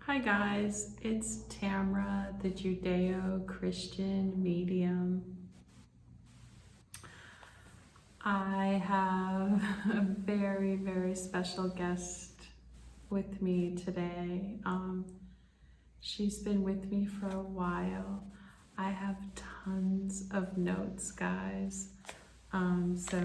Hi guys, it's Tamra, the Judeo-Christian medium. I have a very, very special guest with me today. She's been with me for a while. I have tons of notes, guys. So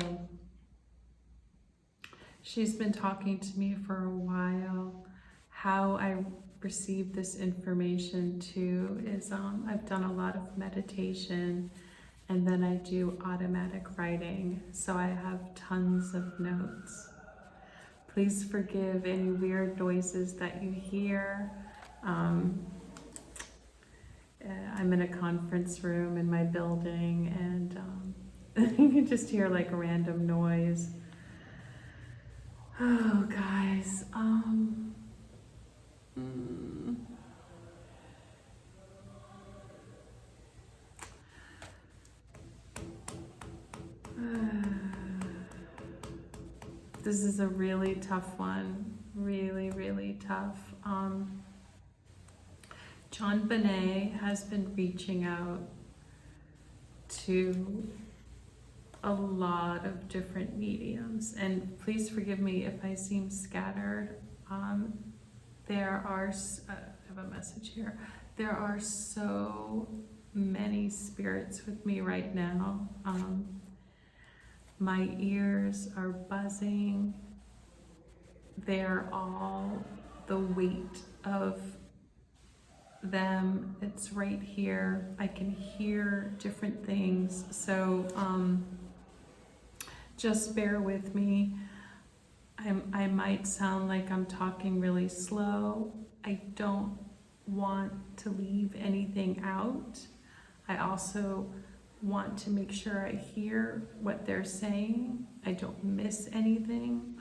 she's been talking to me for a while. How I received this information too is I've done a lot of meditation and then I do automatic writing, so I have tons of notes. Please forgive any weird noises that you hear. I'm in a conference room in my building and you can just hear like a random noise. Oh guys, this is a really tough one, really tough. JonBenet has been reaching out to a lot of different mediums, and please forgive me if I seem scattered. There are, I have a message here. There are so many spirits with me right now. My ears are buzzing. They're all, the weight of them, it's right here. I can hear different things. So just bear with me. I might sound like I'm talking really slow. I don't want to leave anything out. I also want to make sure I hear what they're saying. I don't miss anything.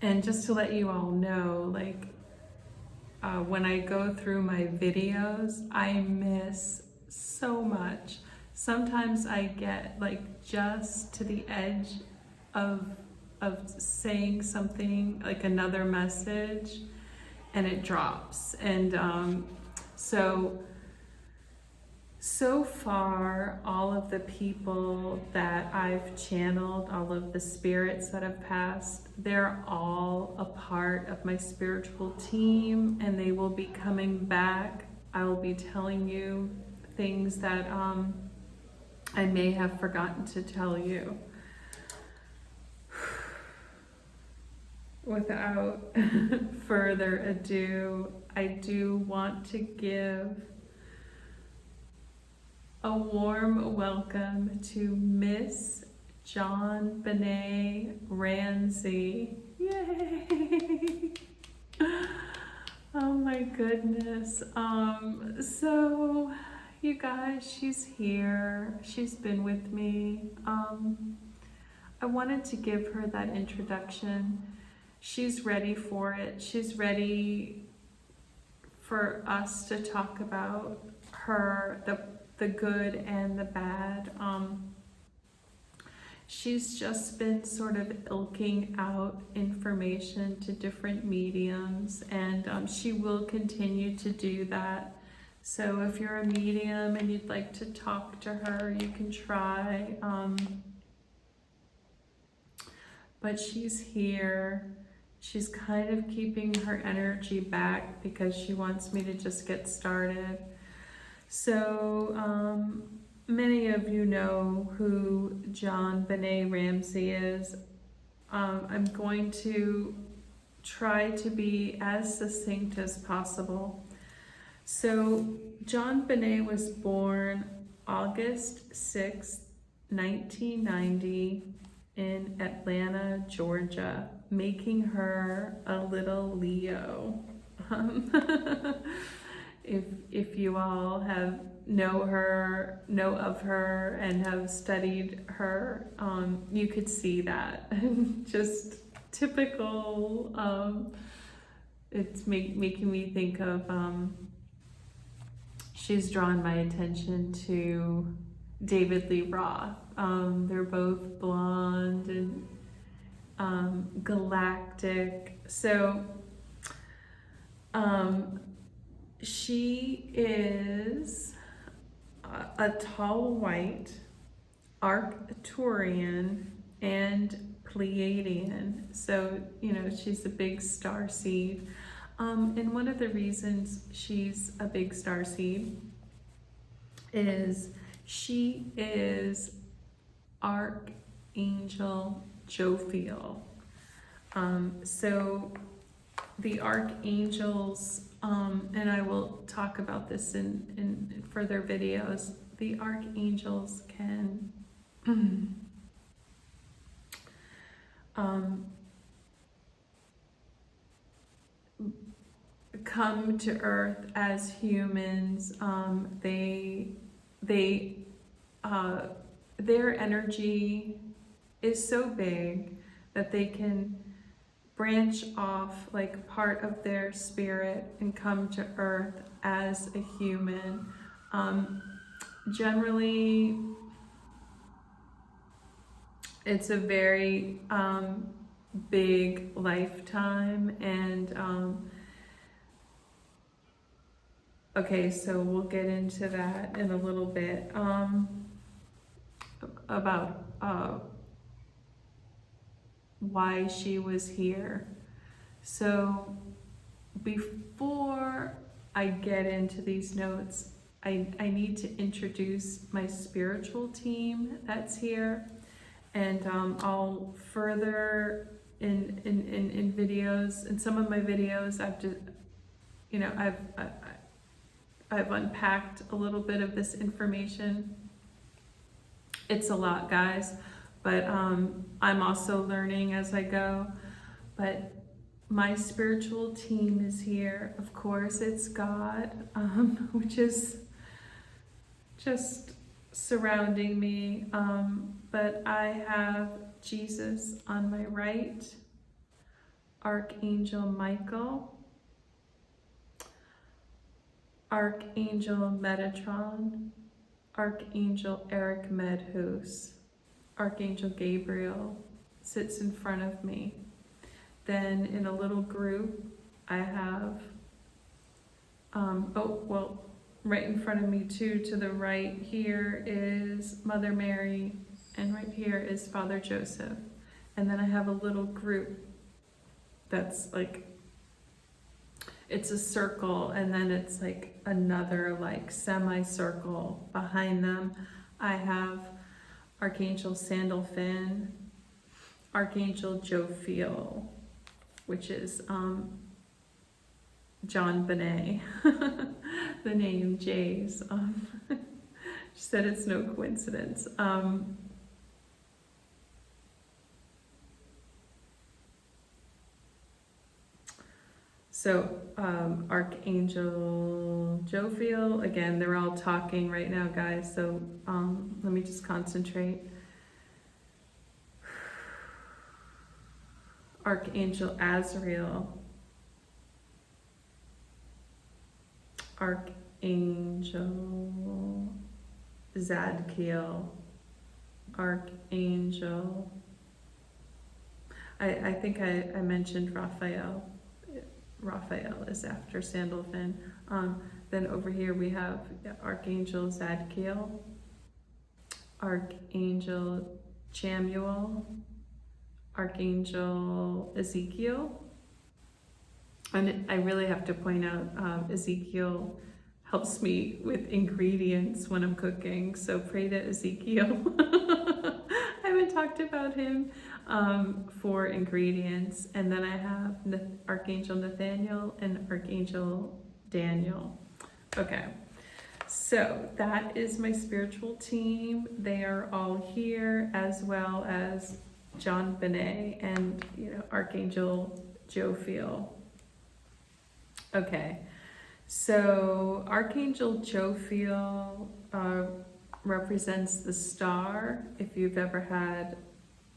And just to let you all know, like when I go through my videos, I miss so much. Sometimes I get like just to the edge of saying something, like another message, and it drops. And so far, all of the people that I've channeled, all of the spirits that have passed, they're all a part of my spiritual team, and they will be coming back. I will be telling you things that I may have forgotten to tell you. Without further ado, I do want to give a warm welcome to Miss JonBenet Ramsey. Yay! Oh my goodness. So you guys, she's here. She's been with me. I wanted to give her that introduction. She's ready for it. She's ready for us to talk about her, the good and the bad. She's just been sort of ilking out information to different mediums, and she will continue to do that. So if you're a medium and you'd like to talk to her, you can try. But she's here. She's kind of keeping her energy back because she wants me to just get started. So many of you know who JonBenet Ramsey is. I'm going to try to be as succinct as possible. So JonBenet was born August 6th, 1990 in Atlanta, Georgia, making her a little Leo. If you all know of her and have studied her, you could see that. Just typical. It's making me think of. She's drawn my attention to David Lee Roth. They're both blonde and galactic. So She is a tall white, Arcturian, and Pleiadian. So, she's a big star seed. And one of the reasons she's a big star seed is she is Archangel Jophiel. So the archangels, and I will talk about this in further videos, the archangels can come to earth as humans. Their energy is so big that they can branch off like part of their spirit and come to earth as a human. Generally, it's a very big lifetime, and okay, so we'll get into that in a little bit, about why she was here. So before I get into these notes, I need to introduce my spiritual team that's here, and I'll further in videos. In some of my videos, I've unpacked a little bit of this information. It's a lot, guys, but I'm also learning as I go. But my spiritual team is here. Of course, it's God, which is just surrounding me. But I have Jesus on my right, Archangel Michael, Archangel Metatron, Archangel Eric Medhus, Archangel Gabriel sits in front of me. Then in a little group, I have, right in front of me too, to the right here is Mother Mary, and right here is Father Joseph. And then I have a little group that's like, it's a circle, and then it's like another like semicircle behind them. I have Archangel Sandalphon, Archangel Jophiel, which is JonBenet, the name J's. She said it's no coincidence. So Archangel Jophiel, again, they're all talking right now, guys, so let me just concentrate. Archangel Azrael, Archangel Zadkiel, Archangel, I think I mentioned Raphael. Raphael is after Sandalphon. Then over here we have Archangel Zadkiel, Archangel Chamuel, Archangel Ezekiel. And I really have to point out, Ezekiel helps me with ingredients when I'm cooking, so pray to Ezekiel. I haven't talked about him for ingredients. And then I have Archangel Nathaniel and Archangel Daniel. Okay, so that is my spiritual team. They are all here, as well as JonBenet and Archangel Jophiel. Okay, so Archangel Jophiel represents the star. If you've ever had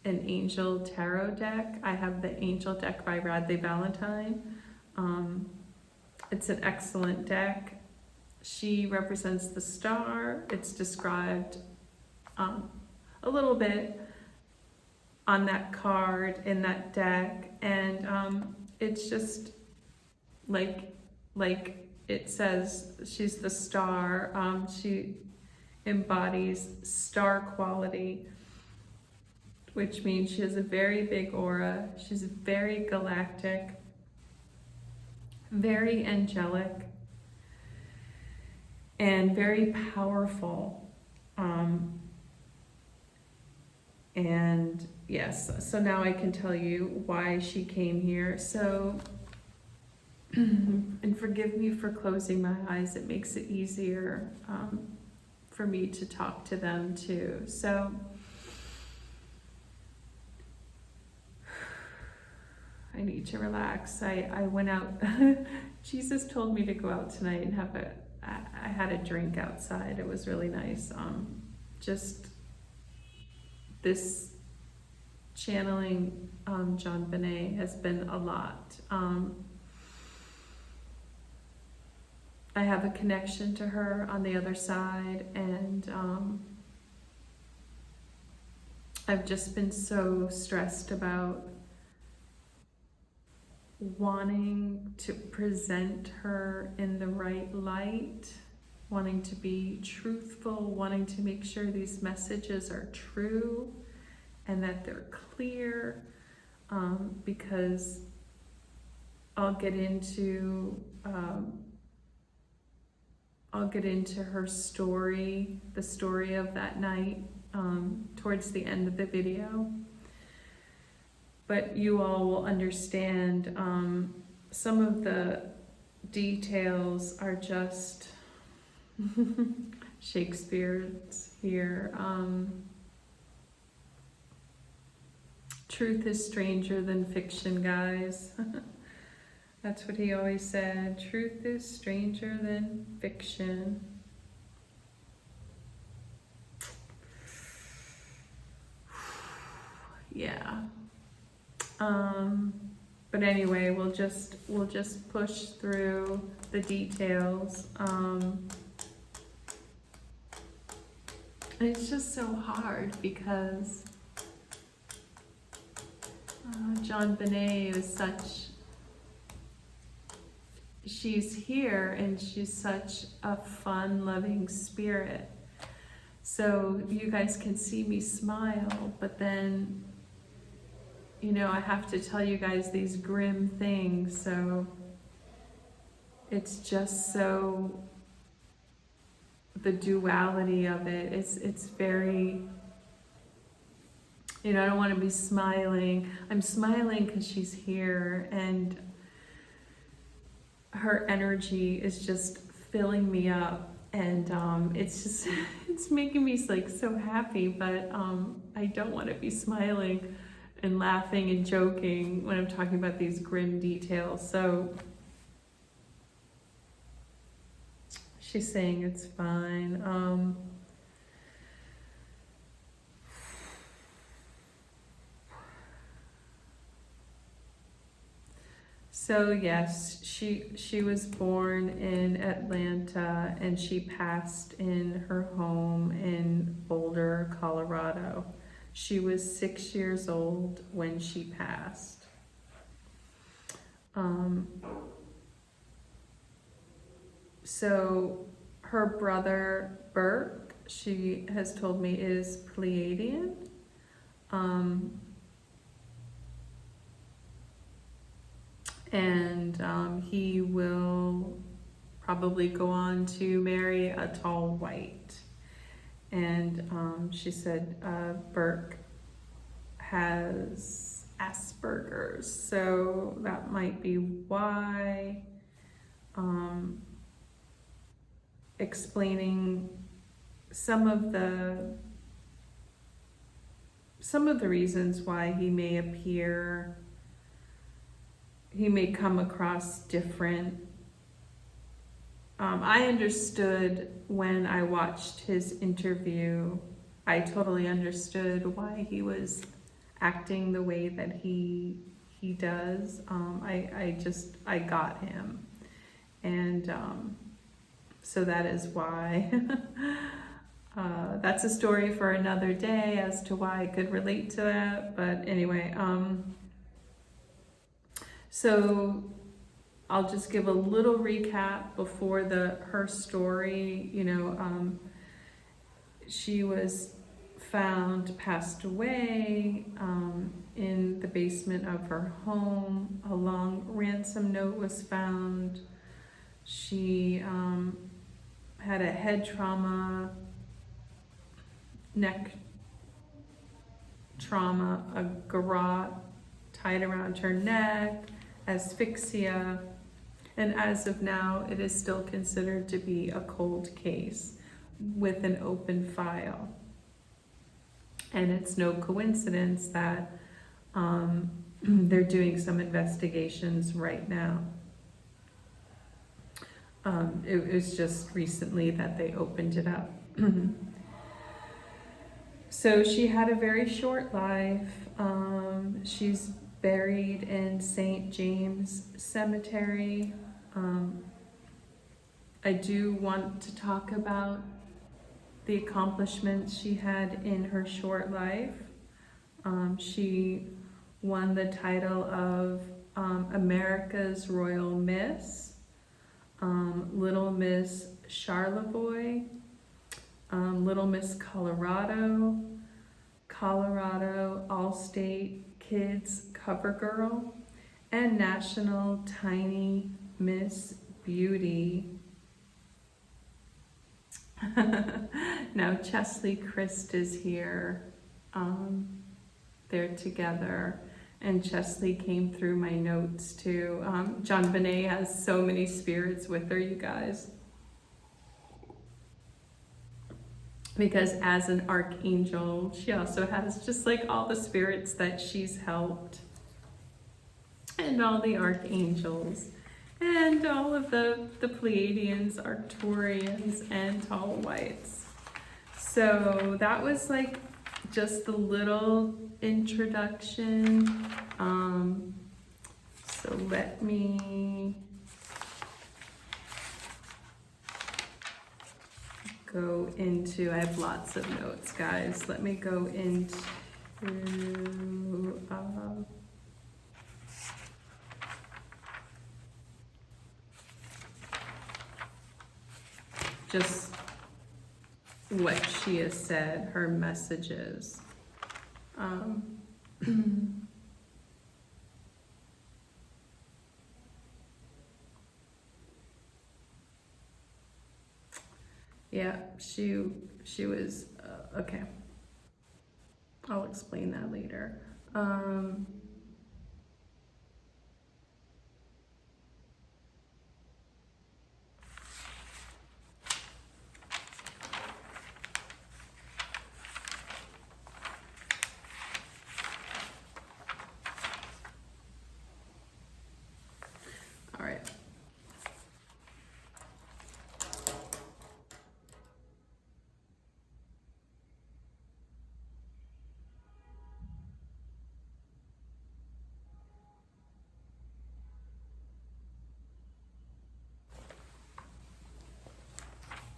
an angel tarot deck, I have the angel deck by Radley Valentine. It's an excellent deck. She represents the star. It's described a little bit on that card in that deck, and it's just like like it says, she's the star. She embodies star quality, which means she has a very big aura. She's very galactic, very angelic, and very powerful. And yes, so now I can tell you why she came here. So, and forgive me for closing my eyes, it makes it easier for me to talk to them too. So, I need to relax. I went out. Jesus told me to go out tonight and I had a drink outside. It was really nice. Just this channeling JonBenet has been a lot. I have a connection to her on the other side, and I've just been so stressed about wanting to present her in the right light, wanting to be truthful, wanting to make sure these messages are true and that they're clear, because I'll get into her story, the story of that night, towards the end of the video. But you all will understand, some of the details are just Shakespeare's here. Truth is stranger than fiction, guys. That's what he always said. Truth is stranger than fiction. Yeah. But anyway, we'll just push through the details. It's just so hard because JonBenet is she's here and she's such a fun, loving spirit. So you guys can see me smile, but then, you know, I have to tell you guys these grim things. So it's just so, the duality of it, it's very, you know, I don't want to be smiling. I'm smiling because she's here and her energy is just filling me up, and it's making me like so happy, but I don't want to be smiling and laughing and joking when I'm talking about these grim details. So she's saying it's fine. So yes, she was born in Atlanta and she passed in her home in Boulder, Colorado. She was 6 years old when she passed. So her brother Burke, she has told me, is Pleiadian. And he will probably go on to marry a tall white. And she said Burke has Asperger's, so that might be why. Explaining some of the reasons why he may appear, he may come across different. I understood when I watched his interview, I totally understood why he was acting the way that he does. I got him. And so that is why. That's a story for another day as to why I could relate to that. But anyway, so I'll just give a little recap before her story. She was found passed away in the basement of her home. A long ransom note was found. She had a head trauma, neck trauma, a garrote tied around her neck, asphyxia, and as of now, it is still considered to be a cold case with an open file. And it's no coincidence that they're doing some investigations right now. It was just recently that they opened it up. So she had a very short life. She's buried in St. James Cemetery. I do want to talk about the accomplishments she had in her short life. She won the title of America's Royal Miss, Little Miss Charlevoix, Little Miss Colorado, Colorado All-State Kids Cover Girl, and National Tiny Miss Beauty. Now Chesley Christ is here. They're together, and Chesley came through my notes too. JonBenet has so many spirits with her, you guys. Because as an archangel, she also has just like all the spirits that she's helped, and all the archangels, and all of the Pleiadians, Arcturians, and Tall Whites. So that was like just the little introduction. So let me go into, I have lots of notes, guys. Let me go into just what she has said, her messages. Yeah, she was, okay. I'll explain that later. All right.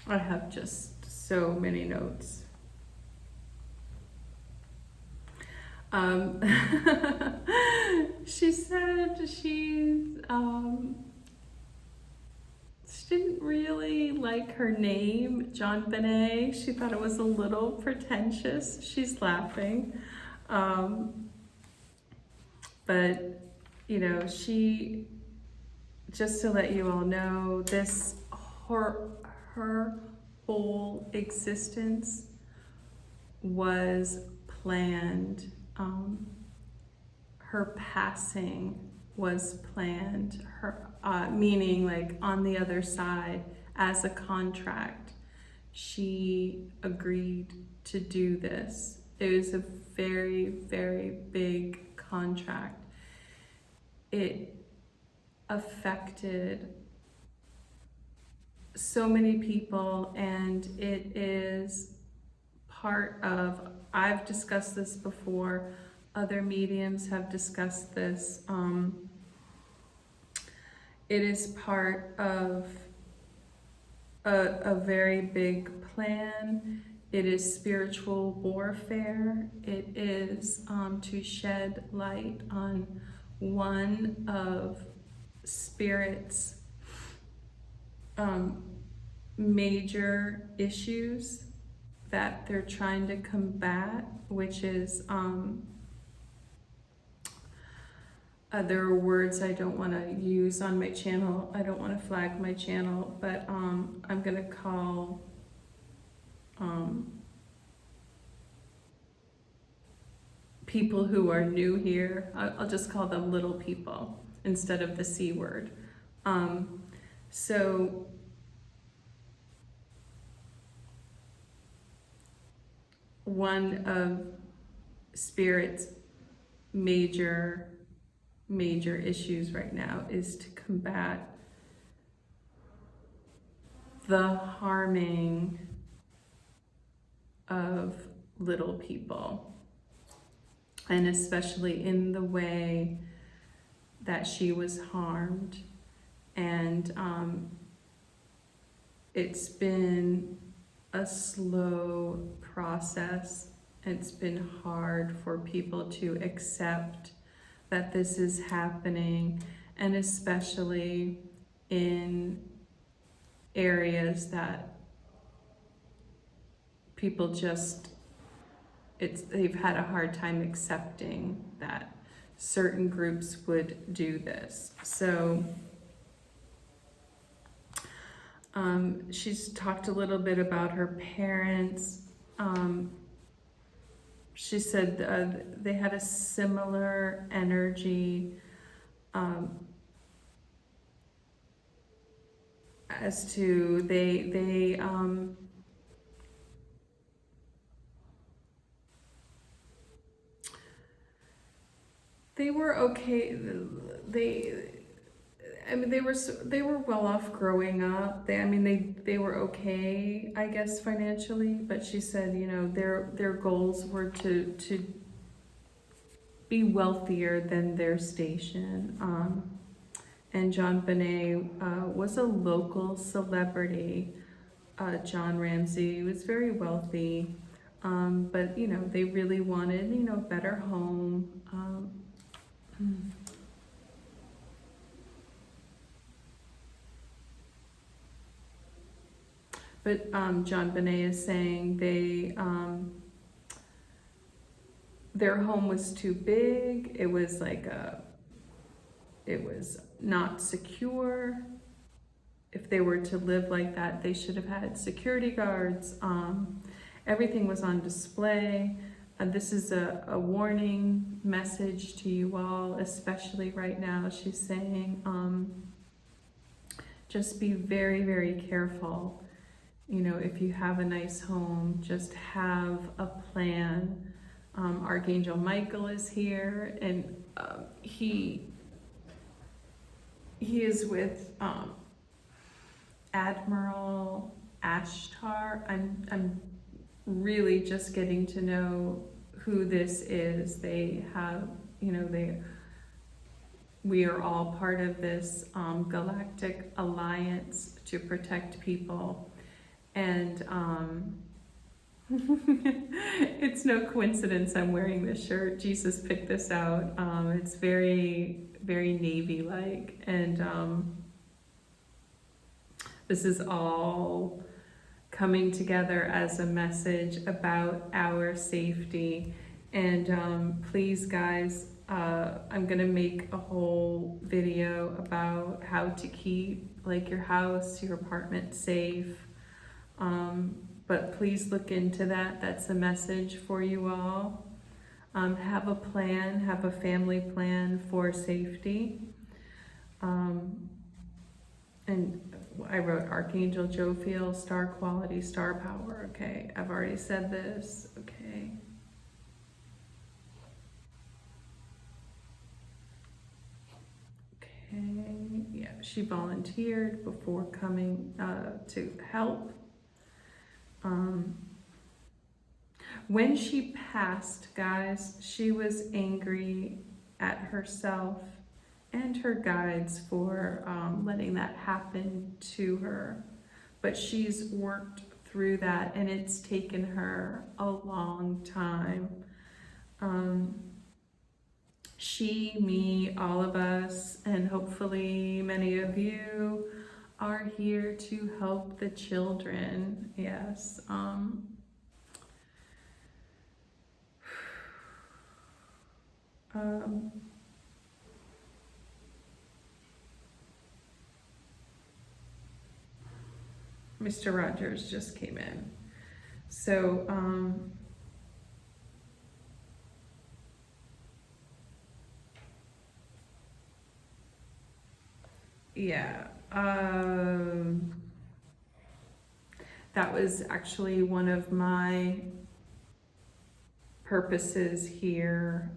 I have just so many notes. She said she didn't really like her name, JonBenet. She thought it was a little pretentious. She's laughing. But, you know, she, just to let you all know, her whole existence was planned. Her passing was planned. Her meaning, like, on the other side, as a contract, she agreed to do this. It was a very, very big contract. It affected so many people, and it is part of, I've discussed this before, other mediums have discussed this. It is part of a very big plan. It is spiritual warfare. It is to shed light on one of spirits major issues that they're trying to combat, which is there are words I don't want to use on my channel. I don't want to flag my channel, but I'm going to call people who are new here, I'll just call them little people instead of the C word. So one of Spirit's major issues right now is to combat the harming of little people, and especially in the way that she was harmed. And it's been a slow process. It's been hard for people to accept that this is happening, and especially in areas that people just, they've had a hard time accepting that certain groups would do this. So she's talked a little bit about her parents. She said they had a similar energy as to they were okay. They were well off growing up. They were okay, I guess, financially. But she said, you know, their goals were to be wealthier than their station. And JonBenet was a local celebrity. John Ramsey was very wealthy, but you know, they really wanted, you know, a better home. But JonBenet is saying their home was too big. It was it was not secure. If they were to live like that, they should have had security guards. Everything was on display. This is a warning message to you all, especially right now. She's saying, just be very, very careful. You know, if you have a nice home, just have a plan. Archangel Michael is here, and he is with Admiral Ashtar. I'm really just getting to know who this is. They have, you know, we are all part of this galactic alliance to protect people. And it's no coincidence I'm wearing this shirt. Jesus picked this out. It's very, very Navy-like. And this is all coming together as a message about our safety. And please, guys, I'm gonna make a whole video about how to keep like your house, your apartment safe. But please look into that. That's a message for you all. Have a plan, have a family plan for safety. And I wrote Archangel Jophiel, star quality, star power. Okay, I've already said this. Okay. Okay, yeah, she volunteered before coming to help. When she passed, guys, she was angry at herself and her guides for letting that happen to her. But she's worked through that, and it's taken her a long time. she, me, all of us, and hopefully many of you are here to help the children. Yes. Mr. Rogers just came in. So, yeah, that was actually one of my purposes here,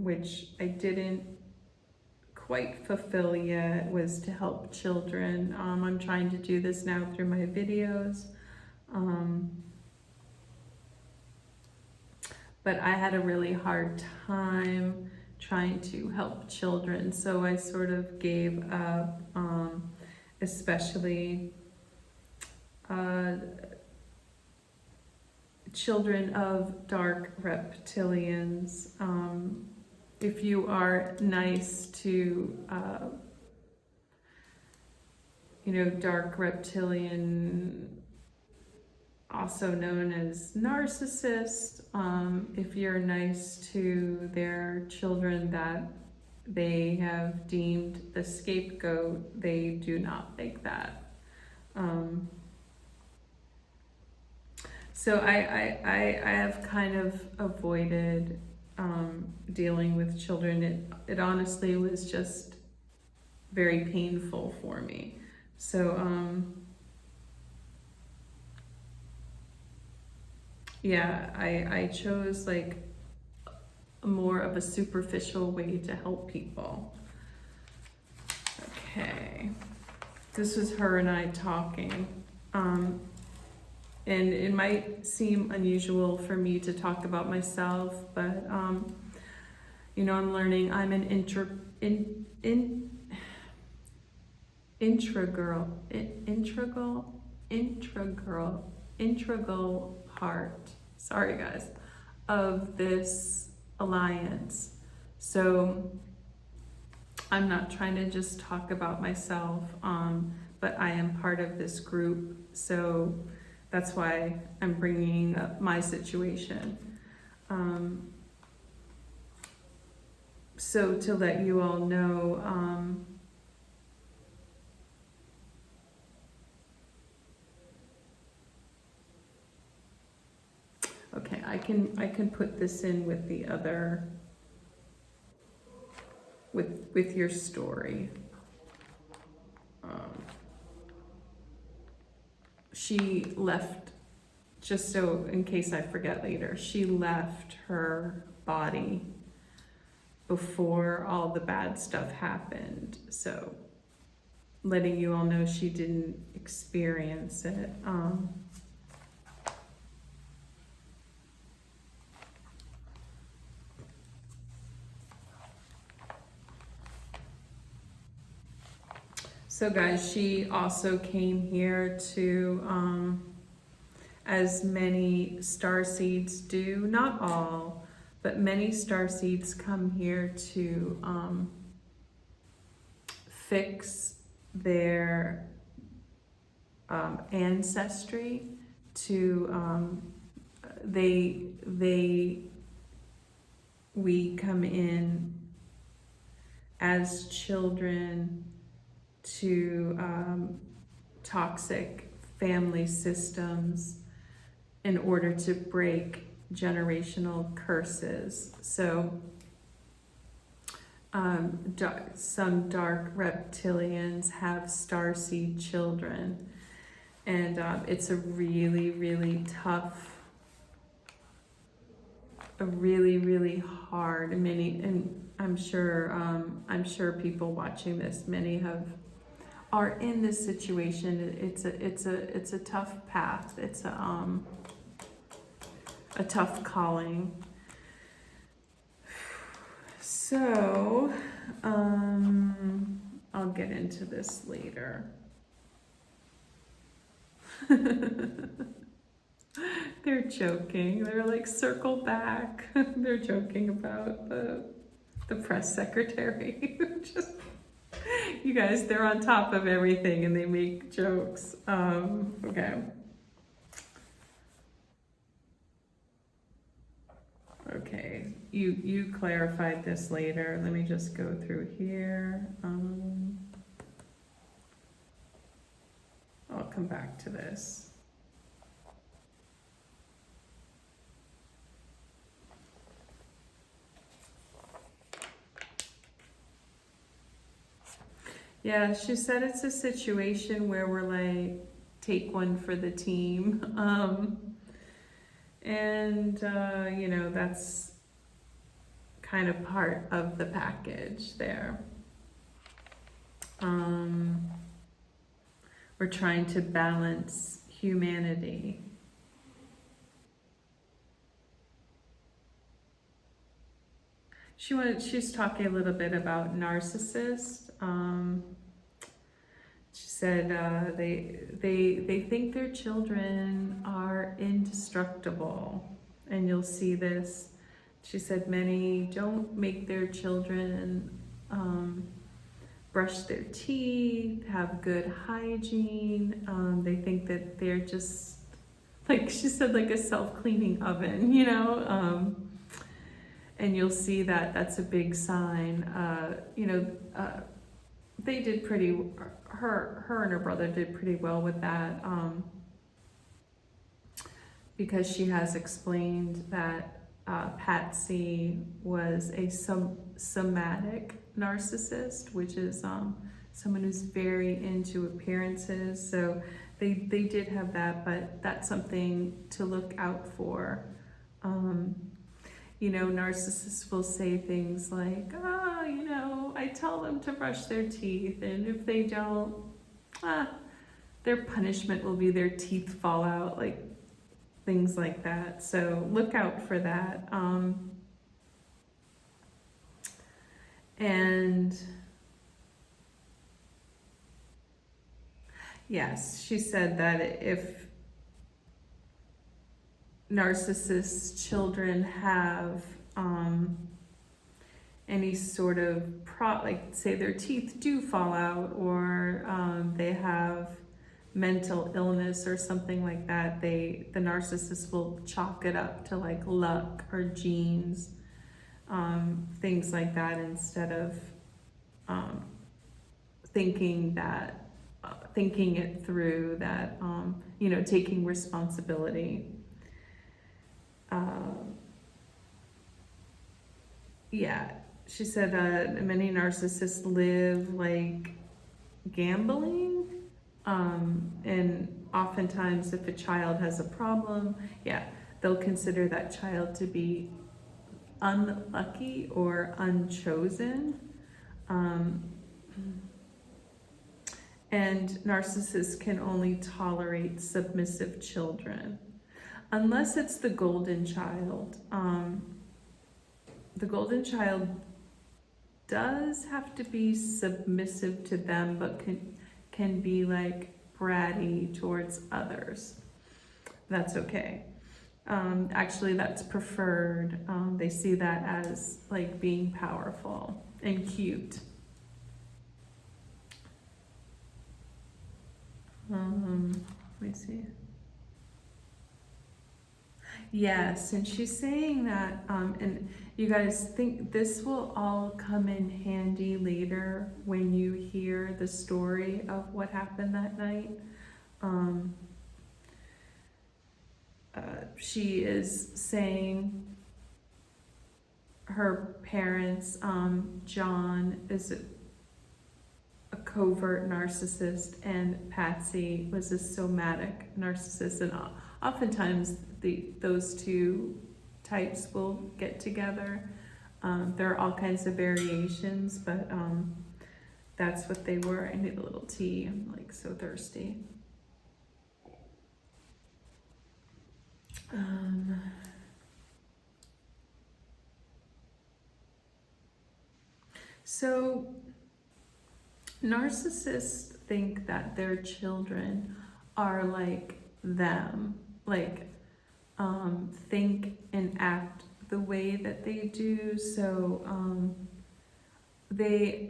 which I didn't quite fulfill yet, was to help children. I'm trying to do this now through my videos. But I had a really hard time trying to help children, so I sort of gave up, especially children of dark reptilians. If you are nice to, dark reptilian, also known as narcissist, if you're nice to their children that they have deemed the scapegoat, they do not like that. So I have kind of avoided dealing with children. It honestly was just very painful for me. So yeah, I chose like more of a superficial way to help people. Okay, this was her and I talking. And it might seem unusual for me to talk about myself, but I'm learning. I'm an integral part, sorry guys, of this alliance. So I'm not trying to just talk about myself, but I am part of this group. So that's why I'm bringing up my situation. So to let you all know, okay, I can put this in with the other, with your story. She left, just so in case I forget later, she left her body before all the bad stuff happened. So letting you all know she didn't experience it. So guys, she also came here to, as many starseeds do, not all, but many starseeds come here to fix their ancestry, to we come in as children to toxic family systems in order to break generational curses. So some dark reptilians have starseed children, and it's a really, really tough, really hard. And I'm sure people watching this, many are in this situation. It's a tough path. It's a tough calling. So I'll get into this later. They're joking. They're like, circle back. They're joking about the the press secretary. Just, you guys, they're on top of everything and they make jokes. Okay. Okay, you clarified this later. Let me just go through here. I'll come back to this. Yeah, she said it's a situation where we're like, take one for the team. You know, that's kind of part of the package there. We're trying to balance humanity. She's talking a little bit about narcissists. She said they think their children are indestructible, and you'll see this. She said many don't make their children brush their teeth, have good hygiene. They think that they're just, like she said, like a self-cleaning oven, you know? And you'll see that that's a big sign. They did her and her brother did pretty well with that, because she has explained that Patsy was a somatic narcissist, which is someone who's very into appearances. So they did have that, but that's something to look out for. You know, narcissists will say things like, you know, I tell them to brush their teeth, and if they don't, their punishment will be their teeth fall out, like things like that. So look out for that. And yes, she said that if narcissist children have any sort of like say their teeth do fall out, or they have mental illness or something like that, the narcissist will chalk it up to like luck or genes, things like that, instead of thinking it through, that you know, taking responsibility. Yeah, she said many narcissists live like gambling, and oftentimes if a child has a problem, they'll consider that child to be unlucky or unchosen. And narcissists can only tolerate submissive children, unless it's the golden child. The golden child does have to be submissive to them, but can be like bratty towards others. That's okay. Actually, that's preferred. They see that as like being powerful and cute. Let me see. Yes, and she's saying that, and you guys think this will all come in handy later when you hear the story of what happened that night. She is saying her parents, John is a covert narcissist, and Patsy was a somatic narcissist, and oftentimes those two types will get together. There are all kinds of variations, but that's what they were. I need a little tea. I'm like so thirsty. So narcissists think that their children are like them, like think and act the way that they do. So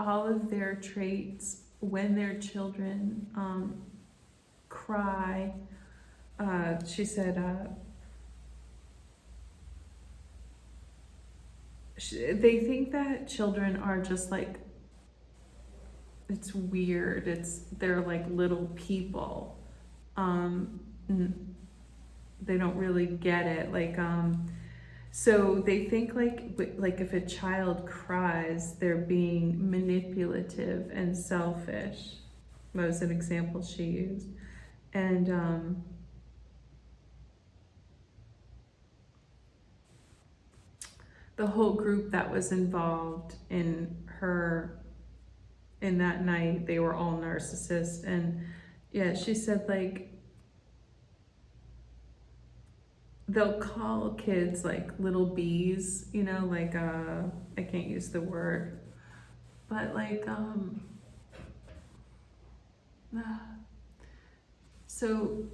all of their traits, when their children cry, she said, they think that children are just like, it's weird, they're like little people. They don't really get it, so they think like if a child cries, they're being manipulative and selfish. That was an example she used. And the whole group that was involved in that night, they were all narcissists. And yeah, she said like they'll call kids like little bees, like I can't use the word, but like so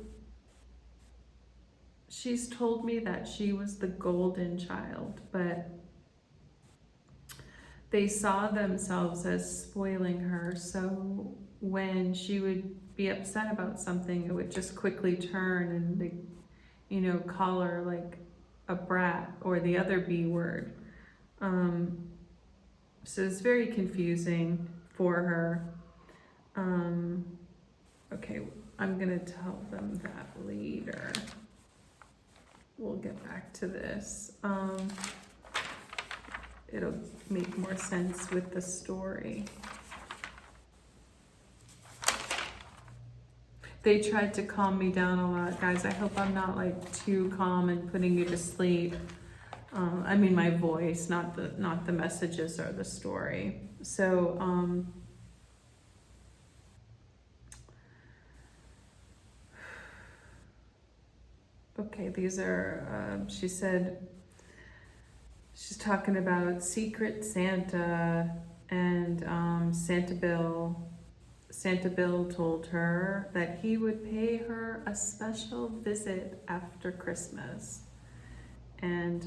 she's told me that she was the golden child, but they saw themselves as spoiling her. So when she would be upset about something, it would just quickly turn and they, call her like a brat or the other B word. So it's very confusing for her. Okay, I'm gonna tell them that later. We'll get back to this. It'll make more sense with the story. They tried to calm me down a lot, guys. I hope I'm not like too calm and putting you to sleep. I mean my voice, not the messages or the story. So okay, these are she said she's talking about Secret Santa and Santa Bill. Santa Bill told her that he would pay her a special visit after Christmas. And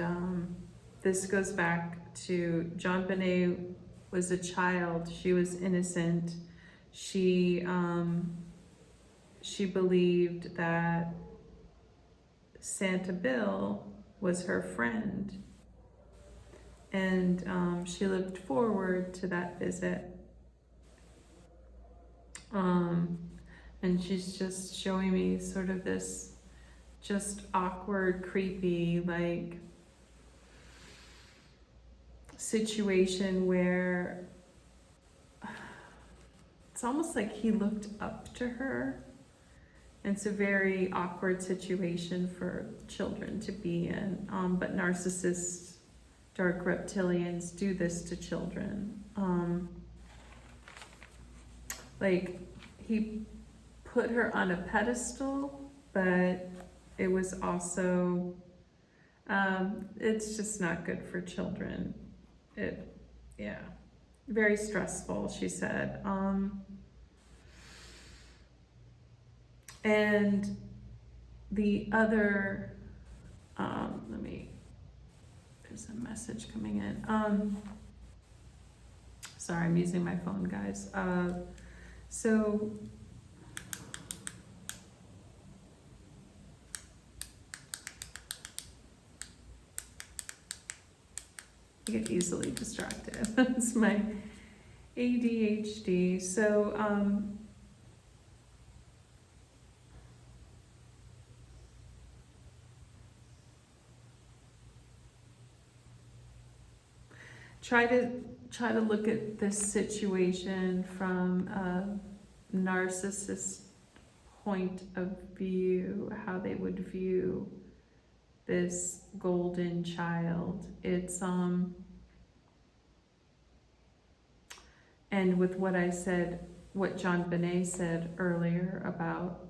this goes back to JonBenet was a child. She was innocent. She believed that Santa Bill was her friend. And she looked forward to that visit. And she's just showing me sort of this just awkward, creepy, like situation where it's almost like he looked up to her. And it's a very awkward situation for children to be in. But narcissists, dark reptilians do this to children. Like he put her on a pedestal, but it was also, it's just not good for children. Yeah, very stressful, she said. And the other, there's a message coming in. Sorry, I'm using my phone, guys. So I get easily distracted. It's my ADHD. So try to look at this situation from a narcissist point of view, how they would view this golden child. It's and with what I said, what JonBenet said earlier about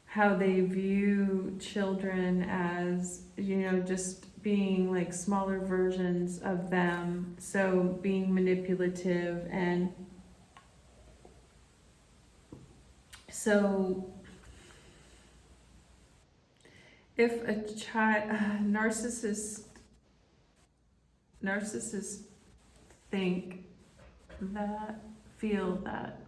how they view children as, just being like smaller versions of them, so being manipulative. And so if a child, narcissist feel that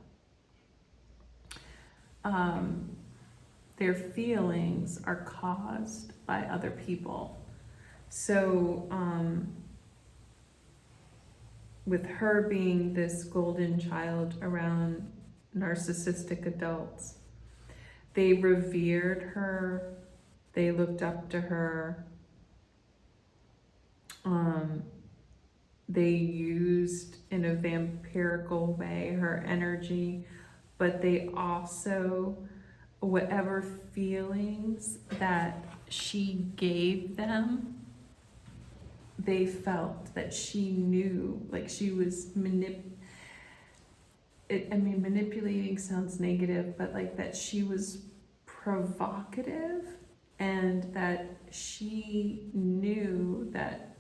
their feelings are caused by other people. So with her being this golden child around narcissistic adults, they revered her, they looked up to her, they used in a vampirical way her energy, but they also, whatever feelings that she gave them, they felt that she knew, like she was manipulating sounds negative, but like that she was provocative, and that she knew that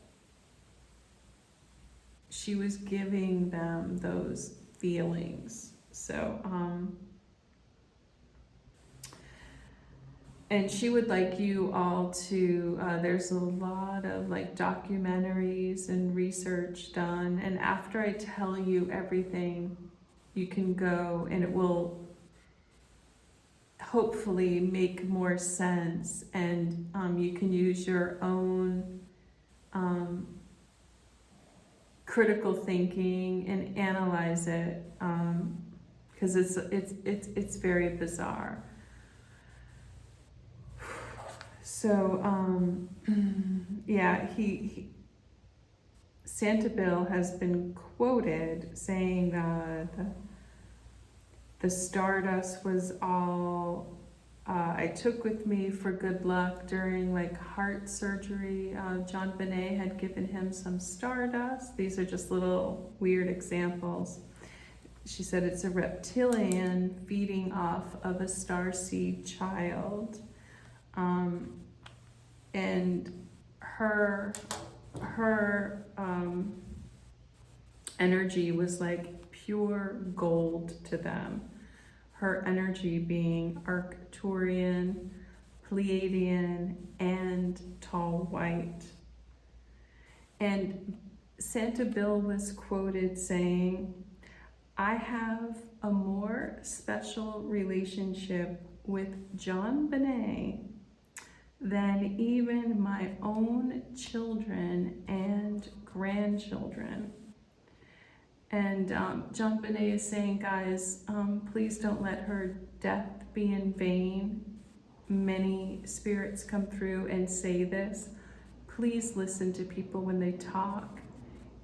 she was giving them those feelings. So, and she would like you all to, there's a lot of like documentaries and research done, and after I tell you everything, you can go and it will hopefully make more sense, and you can use your own critical thinking and analyze it, because it's very bizarre. So yeah, Santa Bill has been quoted saying that the stardust was all I took with me for good luck during like heart surgery. JonBenet had given him some stardust. These are just little weird examples. She said it's a reptilian feeding off of a starseed child. And her energy was like pure gold to them. Her energy being Arcturian, Pleiadian, and tall white. And Santa Bill was quoted saying, "I have a more special relationship with JonBenet than even my own children and grandchildren." And JonBenet is saying, guys, please don't let her death be in vain. Many spirits come through and say this. Please listen to people when they talk.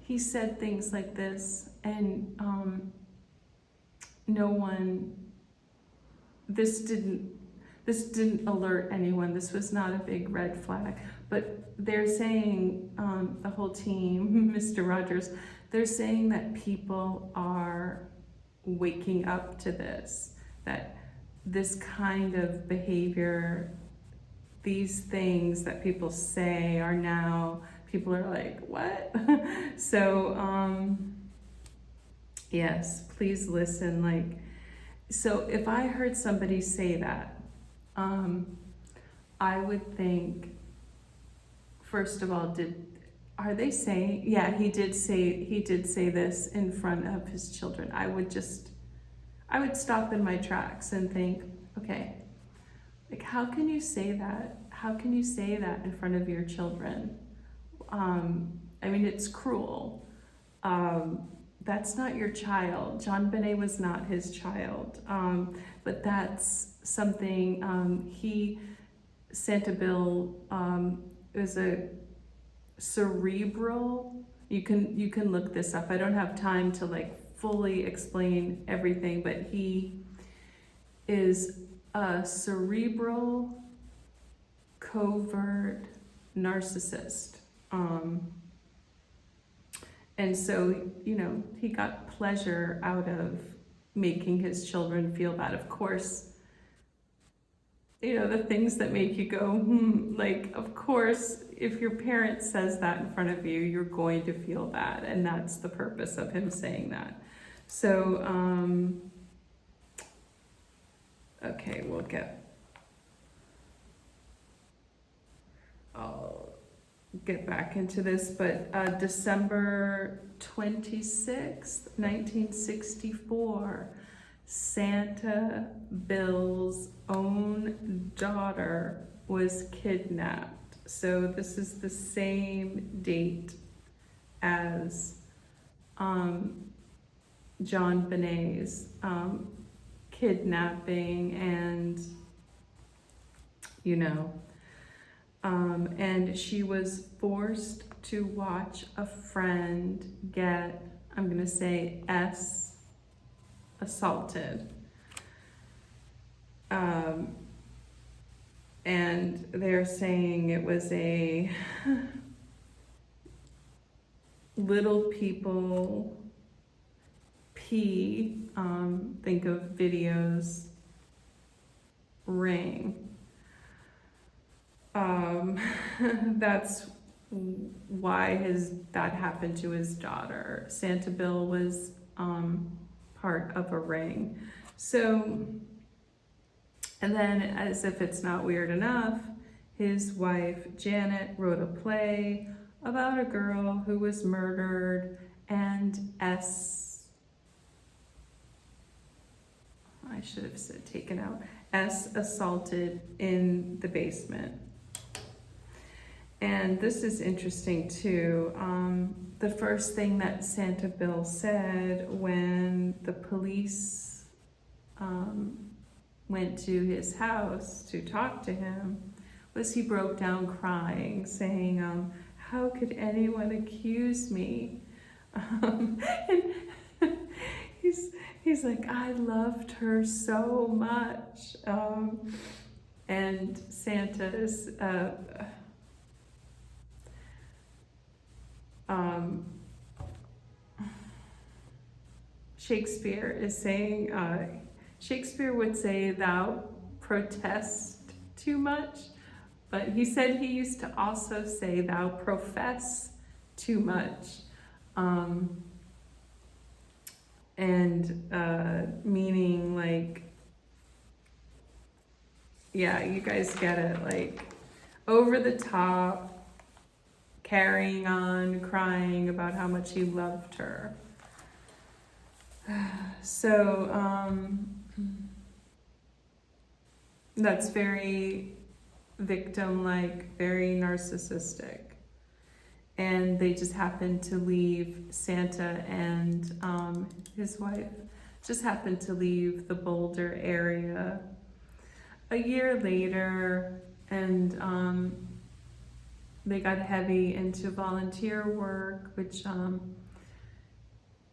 He said things like this, and no one, this didn't alert anyone. This was not a big red flag. But they're saying, the whole team, Mr. Rogers, they're saying that people are waking up to this, that this kind of behavior, these things that people say are now, people are like, what? So, yes, please listen. Like, so if I heard somebody say that, I would think, first of all, are they saying, yeah, he did say this in front of his children. I would stop in my tracks and think, okay, like, how can you say that? How can you say that in front of your children? I mean, it's cruel. That's not your child. JonBenet was not his child. But that's something, Santa Bill, is a cerebral, you can look this up. I don't have time to like fully explain everything, but he is a cerebral, covert narcissist. And so, he got pleasure out of making his children feel bad. Of course, the things that make you go, like, of course, if your parent says that in front of you, you're going to feel bad. And that's the purpose of him saying that. So, okay, I'll get back into this, but December 26th, 1964, Santa Bill's own daughter was kidnapped. So this is the same date as JonBenet's kidnapping, and and she was forced to watch a friend get, I'm gonna say, assaulted. And they're saying it was a little people P, think of videos, ring. That's why that happened to his daughter. Santa Bill was part of a ring. So, and then, as if it's not weird enough, his wife Janet wrote a play about a girl who was murdered, and I should have said taken out, assaulted in the basement. And this is interesting too. The first thing that Santa Bill said when the police went to his house to talk to him was he broke down crying, saying, how could anyone accuse me? And he's like, I loved her so much. And Santa's Shakespeare is saying, Shakespeare would say, thou protest too much, but he said he used to also say, thou profess too much. Meaning like, yeah, you guys get it, like over the top, carrying on, crying about how much he loved her. So that's very victim-like, very narcissistic. And they just happened to leave, Santa and his wife just happened to leave the Boulder area a year later, and they got heavy into volunteer work, which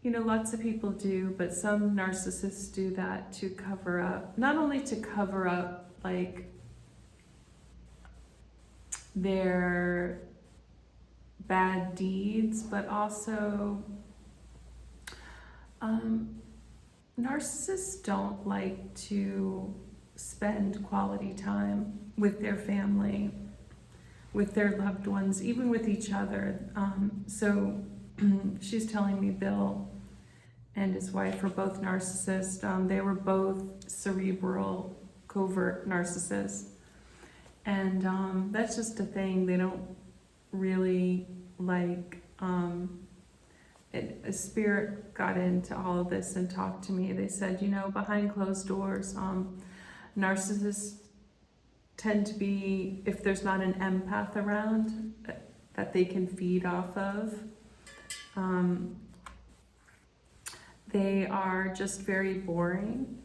lots of people do, but some narcissists do that to cover up, not only to cover up like their bad deeds, but also narcissists don't like to spend quality time with their family, with their loved ones, even with each other. So she's telling me Bill and his wife were both narcissists. They were both cerebral, covert narcissists. And that's just a thing they don't really like. A spirit got into all of this and talked to me. They said, behind closed doors, narcissists tend to be, if there's not an empath around that they can feed off of, they are just very boring,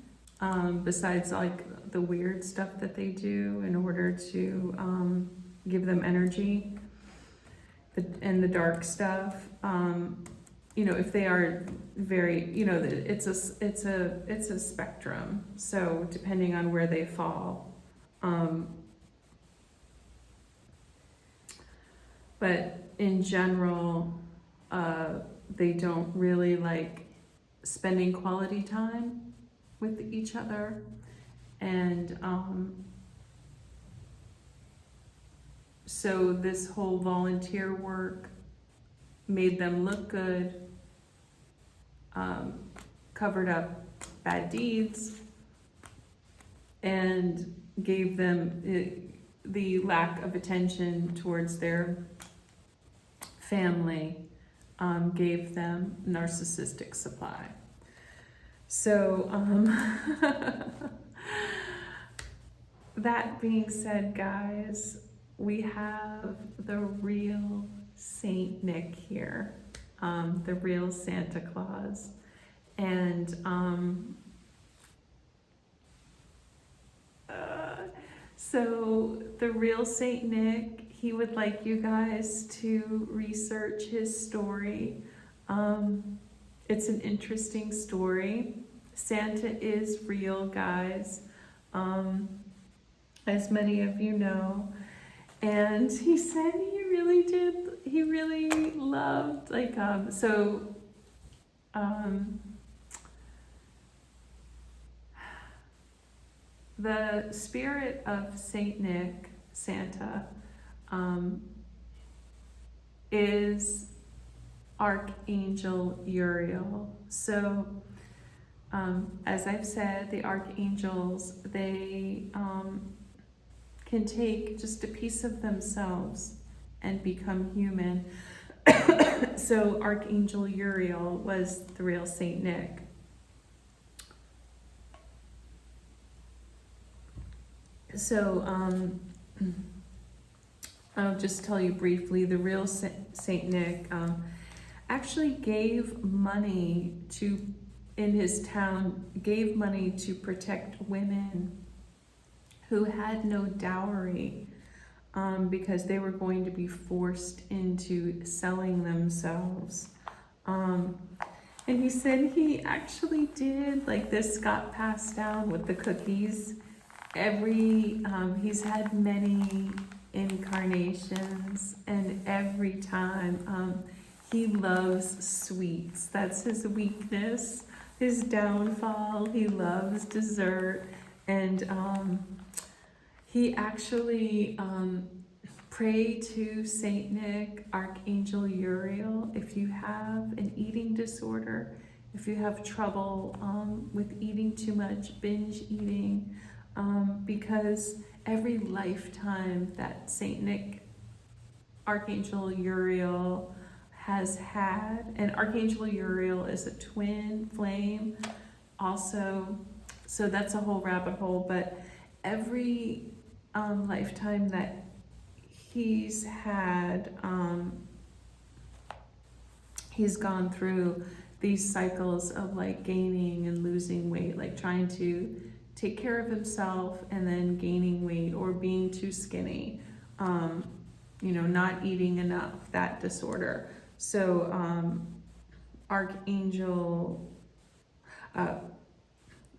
besides like the weird stuff that they do in order to give them energy, and the dark stuff. If they are very, it's a spectrum. So depending on where they fall. But in general, they don't really like spending quality time with each other. And so this whole volunteer work made them look good, covered up bad deeds, and gave them the lack of attention towards their family gave them narcissistic supply. So that being said, guys, we have the real Saint Nick here, the real Santa Claus. And so the real Saint Nick, he would like you guys to research his story. It's an interesting story. Santa is real, guys, as many of you know. And he said he really loved, the spirit of Saint Nick, Santa, is Archangel Uriel. So, as I've said, the archangels, they can take just a piece of themselves and become human. So Archangel Uriel was the real Saint Nick. So I'll just tell you briefly, the real Saint Nick actually gave money in his town, gave money to protect women who had no dowry, because they were going to be forced into selling themselves. And he said he actually did, like, this got passed down with the cookies. He's had many incarnations, and every time he loves sweets. That's his weakness, his downfall. He loves dessert, and he actually pray to Saint Nick, Archangel Uriel, if you have an eating disorder, if you have trouble with eating too much, binge eating, because every lifetime that Saint Nick, Archangel Uriel has had, and Archangel Uriel is a twin flame also, so that's a whole rabbit hole, but every lifetime that he's had, he's gone through these cycles of like gaining and losing weight, like trying to take care of himself and then gaining weight, or being too skinny, not eating enough, that disorder. So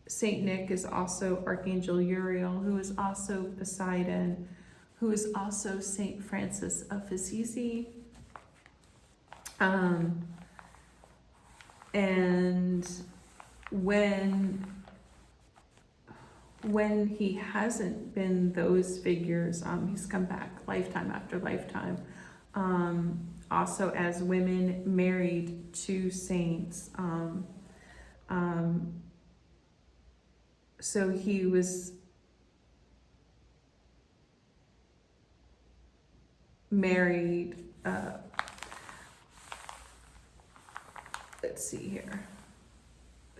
Saint Nick is also Archangel Uriel, who is also Poseidon, who is also Saint Francis of Assisi. And when he hasn't been those figures, he's come back lifetime after lifetime. Also as women married to saints. So he was married, let's see here.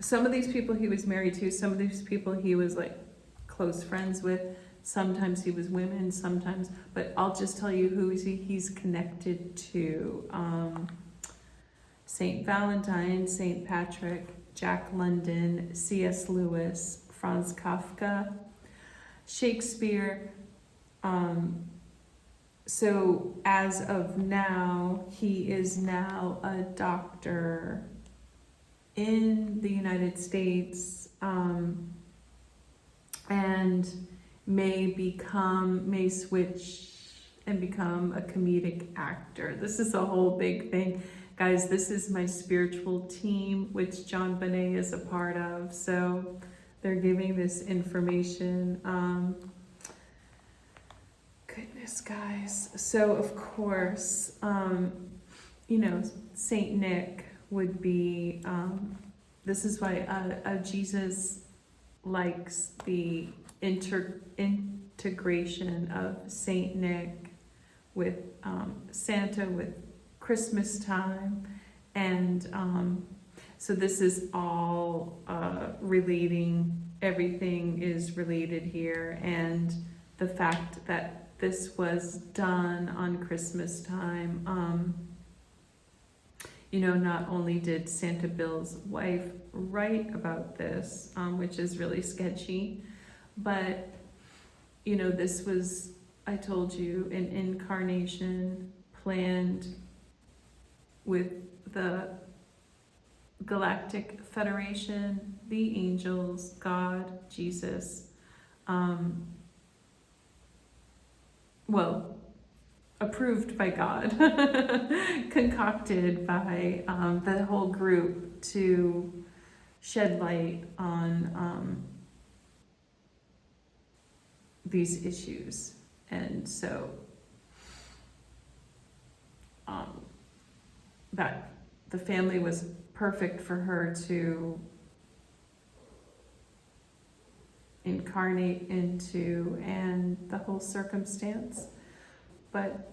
Some of these people he was married to, some of these people he was like close friends with. Sometimes he was women, sometimes, but I'll just tell you who he's connected to. Saint Valentine, Saint Patrick, Jack London, C.S. Lewis, Franz Kafka, Shakespeare. So as of now, he is now a doctor in the United States, and may switch and become a comedic actor. This is a whole big thing. Guys, this is my spiritual team, which JonBenet is a part of. So they're giving this information. Goodness, guys. So of course, Saint Nick would be, this is why Jesus likes the integration of Saint Nick with Santa, with Christmas time. And so this is all relating, everything is related here. And the fact that this was done on Christmas time, you know, not only did Santa Bill's wife write about this, which is really sketchy, but, you know, this was, I told you, an incarnation planned with the Galactic Federation, the angels, God, Jesus, well, approved by God, concocted by the whole group to shed light on these issues. And so that the family was perfect for her to incarnate into, and the whole circumstance. But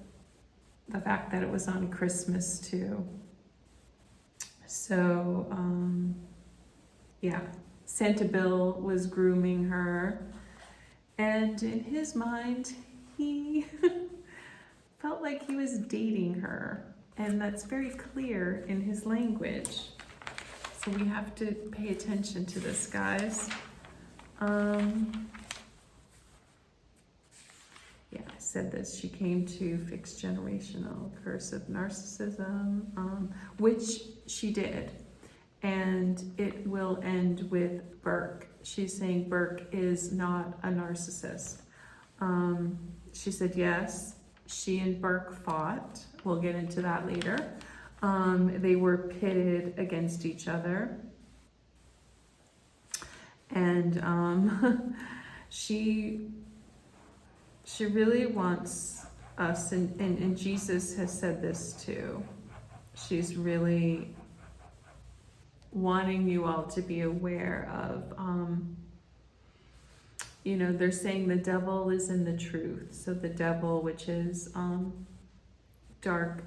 the fact that it was on Christmas too. So, yeah, Santa Bill was grooming her, and in his mind, he felt like he was dating her, and that's very clear in his language. So we have to pay attention to this, guys. Yeah, I said this. She came to fix generational curse of narcissism, which she did. And it will end with Burke. She's saying Burke is not a narcissist. She said yes, she and Burke fought. We'll get into that later. They were pitted against each other. And she really wants us, and Jesus has said this too. She's really wanting you all to be aware of, you know, they're saying the devil is in the truth. So the devil, which is dark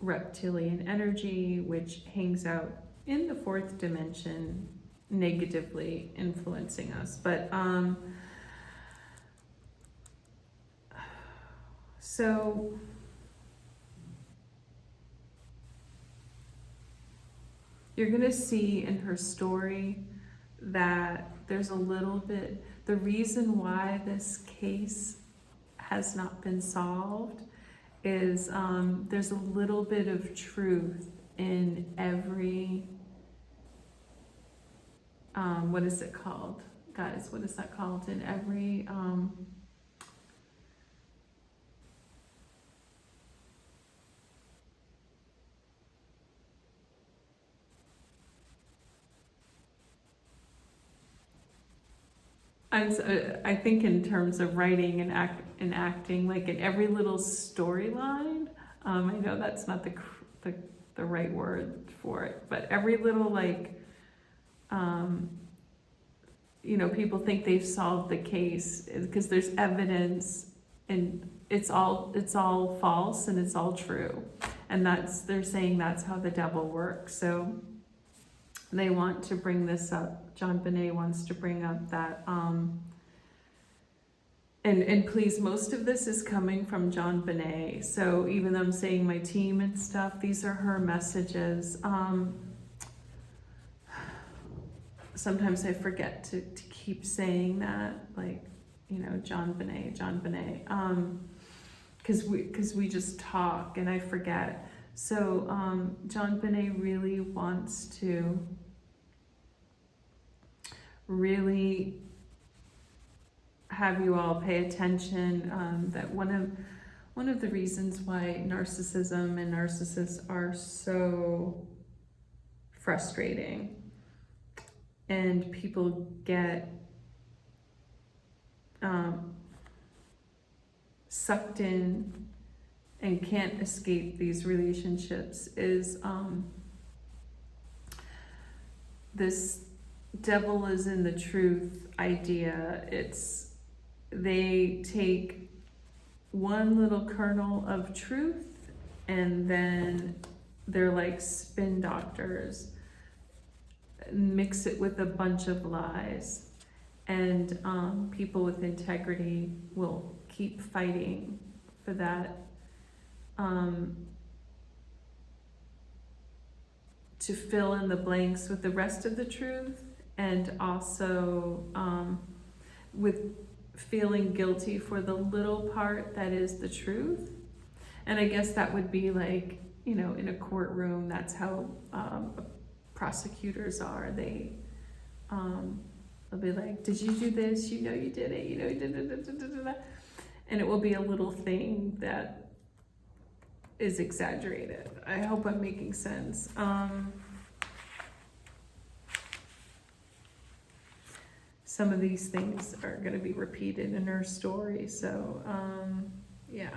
reptilian energy, which hangs out in the fourth dimension, negatively influencing us. But so you're going to see in her story that there's a little bit, the reason why this case has not been solved is there's a little bit of truth in every, what is it called? Guys, what is that called? In every, I think in terms of writing and acting, like in every little storyline, I know that's not the right word for it, but every little, like, you know, people think they've solved the case because there's evidence, and it's all false and it's all true, and they're saying that's how the devil works. So they want to bring this up. JonBenet wants to bring up that, and please, most of this is coming from JonBenet. So even though I'm saying my team and stuff, these are her messages. Sometimes I forget to keep saying that, like, you know, JonBenet, because we just talk and I forget. So JonBenet really wants to really have you all pay attention, that one of the reasons why narcissism and narcissists are so frustrating and people get sucked in and can't escape these relationships is this devil is in the truth idea. They take one little kernel of truth and then they're like spin doctors, mix it with a bunch of lies, and people with integrity will keep fighting for that, to fill in the blanks with the rest of the truth, and also with feeling guilty for the little part that is the truth. And I guess that would be like, you know, in a courtroom, that's how prosecutors are. They'll be like, did you do this? You know you did it. You know you did it. And it will be a little thing that is exaggerated. I hope I'm making sense. Some of these things are going to be repeated in her story. So, yeah.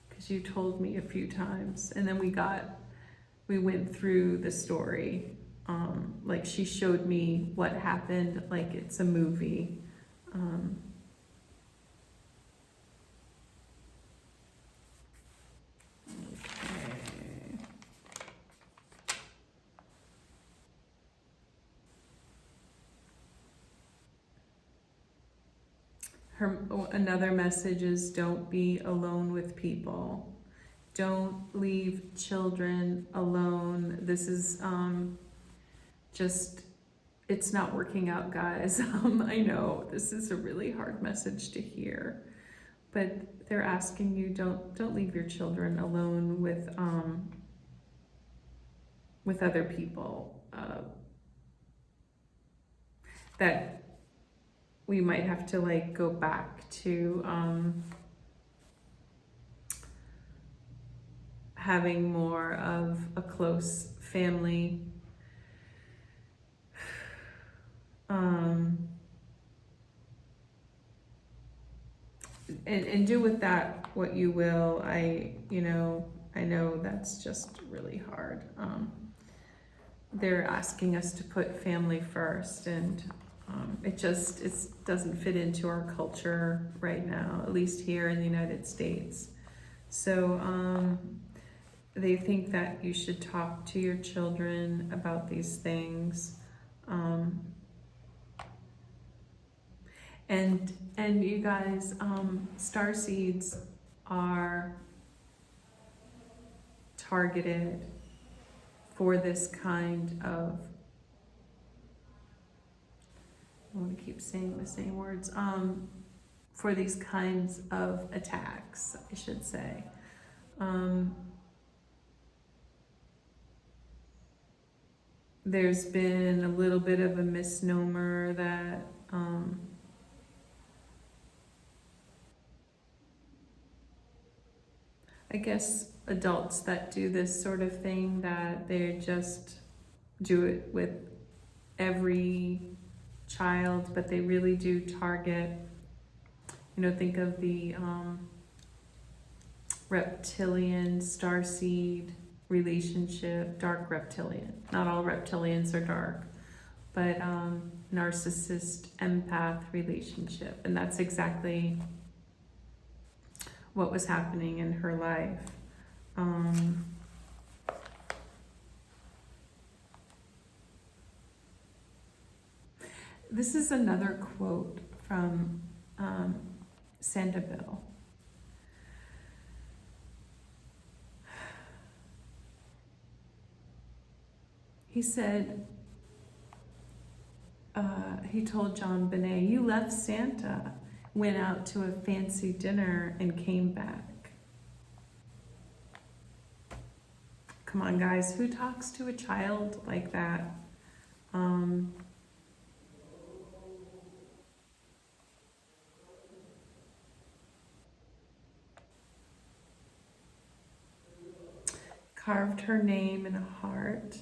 Because you told me a few times. And then we went through the story. Like she showed me what happened, like it's a movie. Another message is don't be alone with people. Don't leave children alone. This is just, it's not working out, guys. I know this is a really hard message to hear, but they're asking you don't leave your children alone with other people. That we might have to like go back to having more of a close family. And do with that what you will. I know that's just really hard. They're asking us to put family first, and it doesn't fit into our culture right now, at least here in the United States. So they think that you should talk to your children about these things. And you guys, starseeds are targeted for this kind of, I want to keep saying the same words, for these kinds of attacks, I should say. There's been a little bit of a misnomer that I guess adults that do this sort of thing, that they just do it with every child, but they really do target, think of the reptilian starseed relationship, dark reptilian. Not all reptilians are dark, but narcissist empath relationship. And that's exactly what was happening in her life. This is another quote from Sandoval. He said, he told JonBenet, you left Santa, went out to a fancy dinner, and came back. Come on, guys, who talks to a child like that? Carved her name in a heart.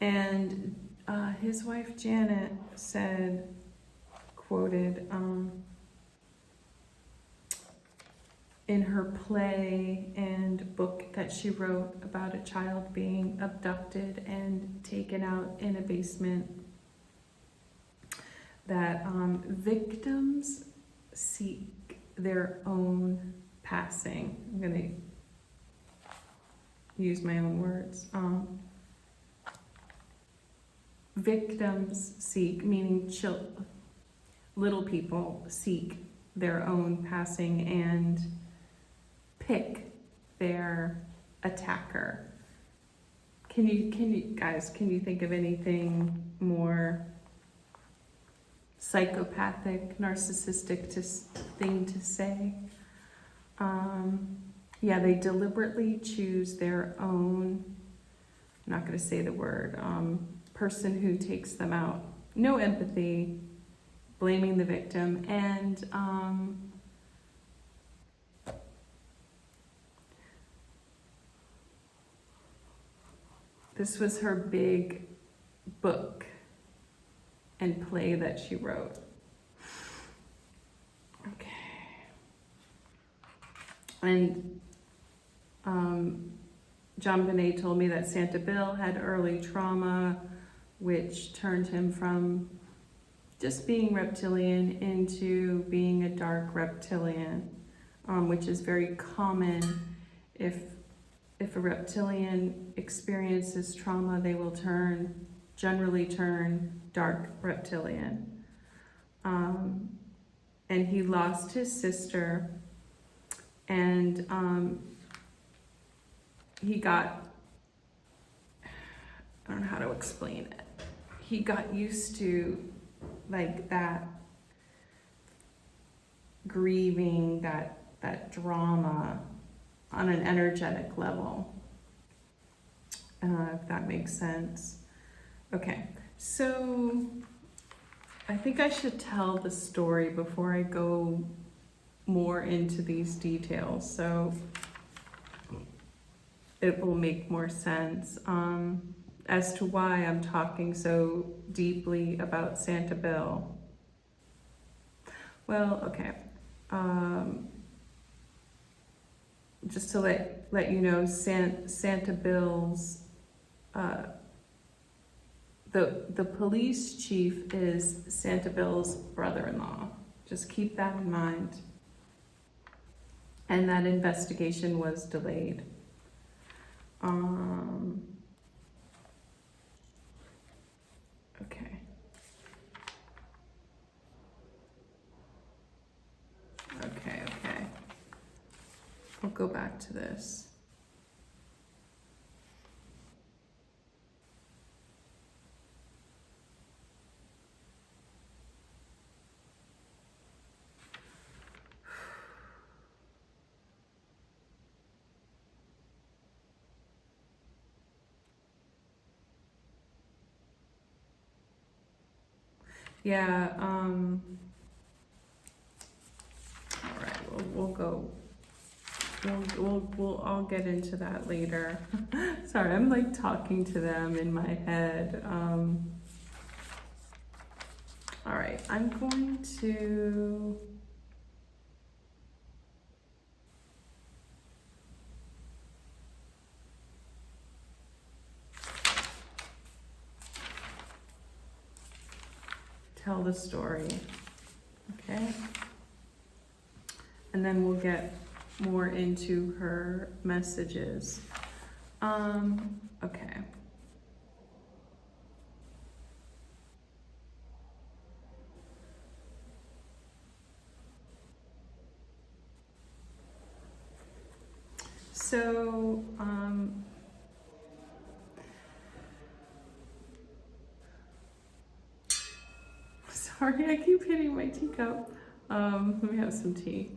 And his wife Janet said, quoted, in her play and book that she wrote about a child being abducted and taken out in a basement, that victims seek their own passing. I'm going to use my own words. Victims seek, meaning little people seek their own passing and pick their attacker. Can you guys, can you think of anything more psychopathic, narcissistic thing to say? Yeah, they deliberately choose their own, I'm not going to say the word, person who takes them out. No empathy, blaming the victim, and this was her big book and play that she wrote. Okay. And JonBenet told me that Santa Bill had early trauma, which turned him from just being reptilian into being a dark reptilian, which is very common. If a reptilian experiences trauma, they will generally turn dark reptilian. And he lost his sister, and he got, I don't know how to explain it. He got used to like that grieving, that drama on an energetic level, if that makes sense. Okay, so I think I should tell the story before I go more into these details, so it will make more sense as to why I'm talking so deeply about Santa Bill. Well, okay. Just to let you know, Santa Bill's, the police chief is Santa Bill's brother-in-law. Just keep that in mind. And that investigation was delayed. Okay. Okay. We'll go back to this. Yeah, all right, we'll all get into that later. Sorry, I'm like talking to them in my head. All right, I'm going to tell the story, okay? And then we'll get more into her messages. Okay. So, sorry, I keep hitting my teacup. Let me have some tea.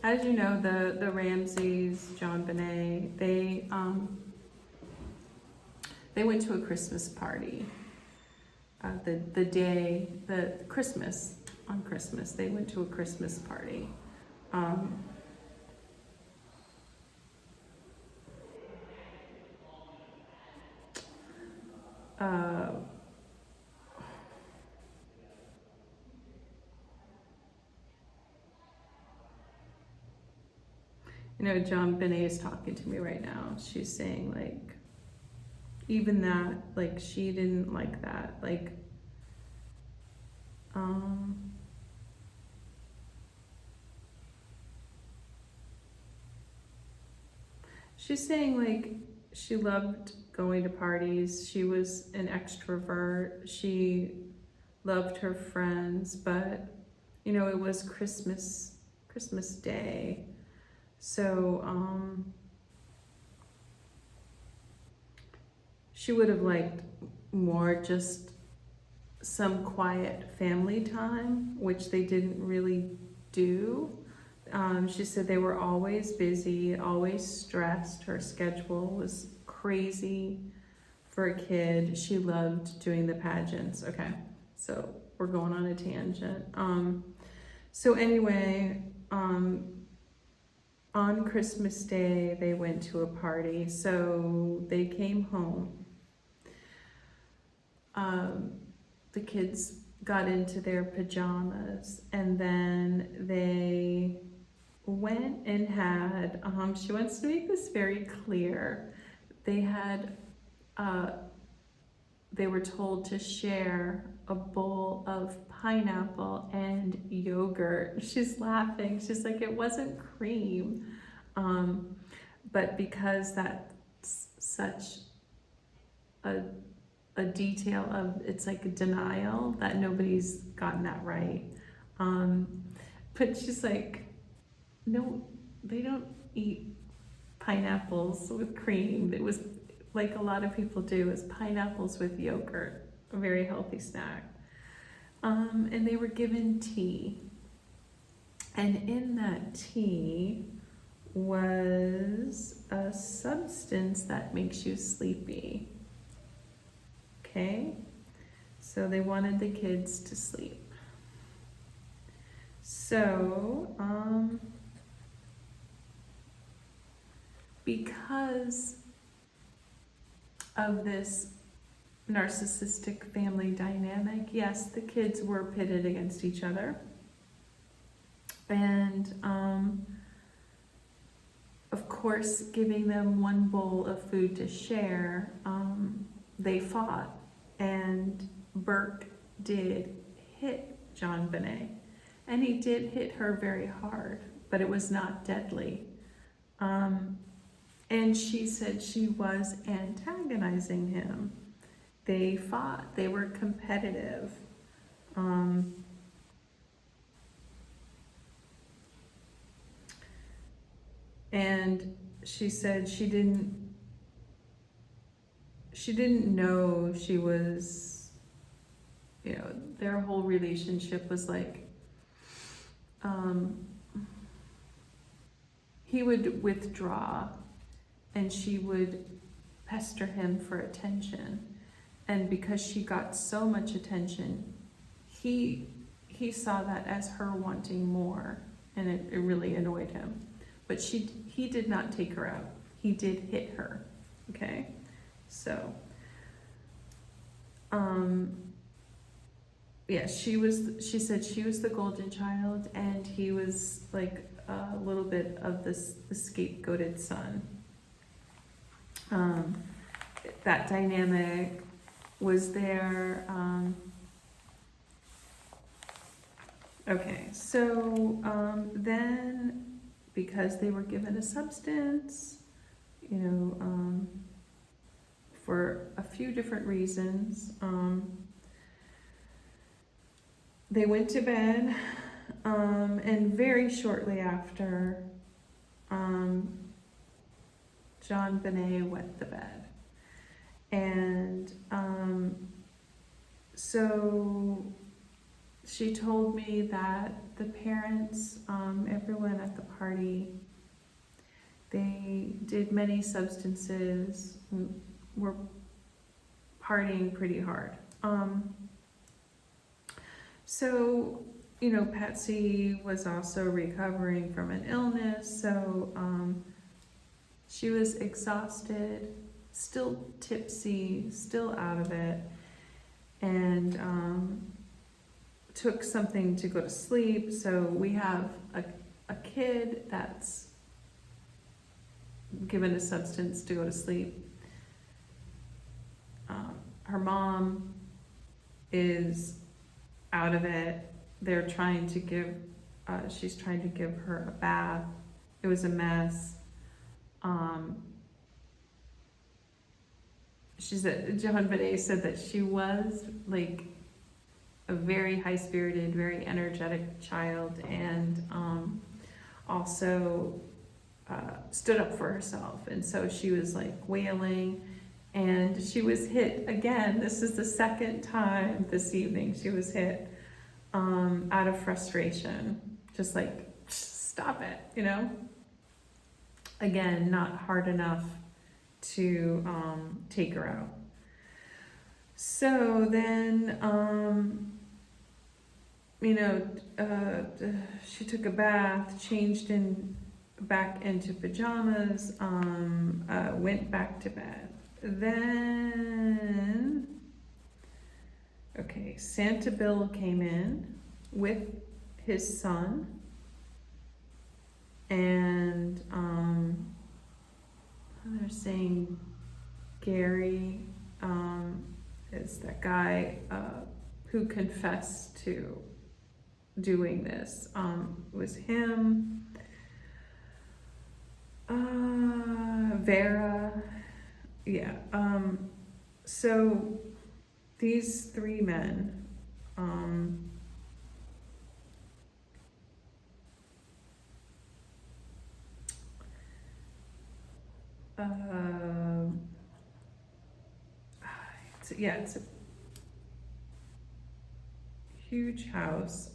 As you know, the Ramseys, JonBenet, they went to a Christmas party. On Christmas, they went to a Christmas party. You know, JonBenet is talking to me right now. She's saying like, even that, like, she didn't like that. Like, she's saying, like, she loved going to parties. She was an extrovert. She loved her friends, but, you know, it was Christmas Day. So, she would have liked more just some quiet family time, which they didn't really do. She said they were always busy, always stressed. Her schedule was crazy for a kid. She loved doing the pageants. Okay, so we're going on a tangent. So anyway, on Christmas Day, they went to a party. So they came home. The kids got into their pajamas, and then they went and had, she wants to make this very clear, they had, they were told to share a bowl of pineapple and yogurt. She's laughing. She's like, it wasn't cream. But because that's such a detail of, it's like a denial that nobody's gotten that right. But she's like, no, they don't eat pineapples with cream. It was like a lot of people do, is pineapples with yogurt, a very healthy snack. And they were given tea. And in that tea was a substance that makes you sleepy. Okay? So they wanted the kids to sleep. So, because of this narcissistic family dynamic, yes, the kids were pitted against each other. And of course, giving them one bowl of food to share, they fought. And Burke did hit JonBenet. And he did hit her very hard, but it was not deadly. And she said she was antagonizing him. They fought, they were competitive. And she said she didn't know she was, you know, their whole relationship was like, he would withdraw and she would pester him for attention. And because she got so much attention, he saw that as her wanting more, and it really annoyed him. But he did not take her out. He did hit her, okay? So, yeah, she said she was the golden child, and he was like a little bit of the scapegoated son. That dynamic was there. Okay, so then, because they were given a substance, you know, for a few different reasons, they went to bed, and very shortly after, JonBenet wet the bed. And so she told me that the parents, everyone at the party, they did many substances, were partying pretty hard. So, you know, Patsy was also recovering from an illness, so she was exhausted, still tipsy, still out of it, and took something to go to sleep. So we have a kid that's given a substance to go to sleep. her mom is out of it. They're trying to give, she's trying to give her a bath. It was a mess. She said, JonBenet said that she was like a very high-spirited, very energetic child, and also stood up for herself. And so she was like wailing, and she was hit again. This is the second time this evening she was hit out of frustration. Just like, stop it, you know? Again, not hard enough to take her out. So then, she took a bath, changed back into pajamas, went back to bed. Then, okay, Santa Bill came in with his son, and they're saying Gary is that guy who confessed to doing this. Was him. Vera. Yeah. So these three men, it's a huge house.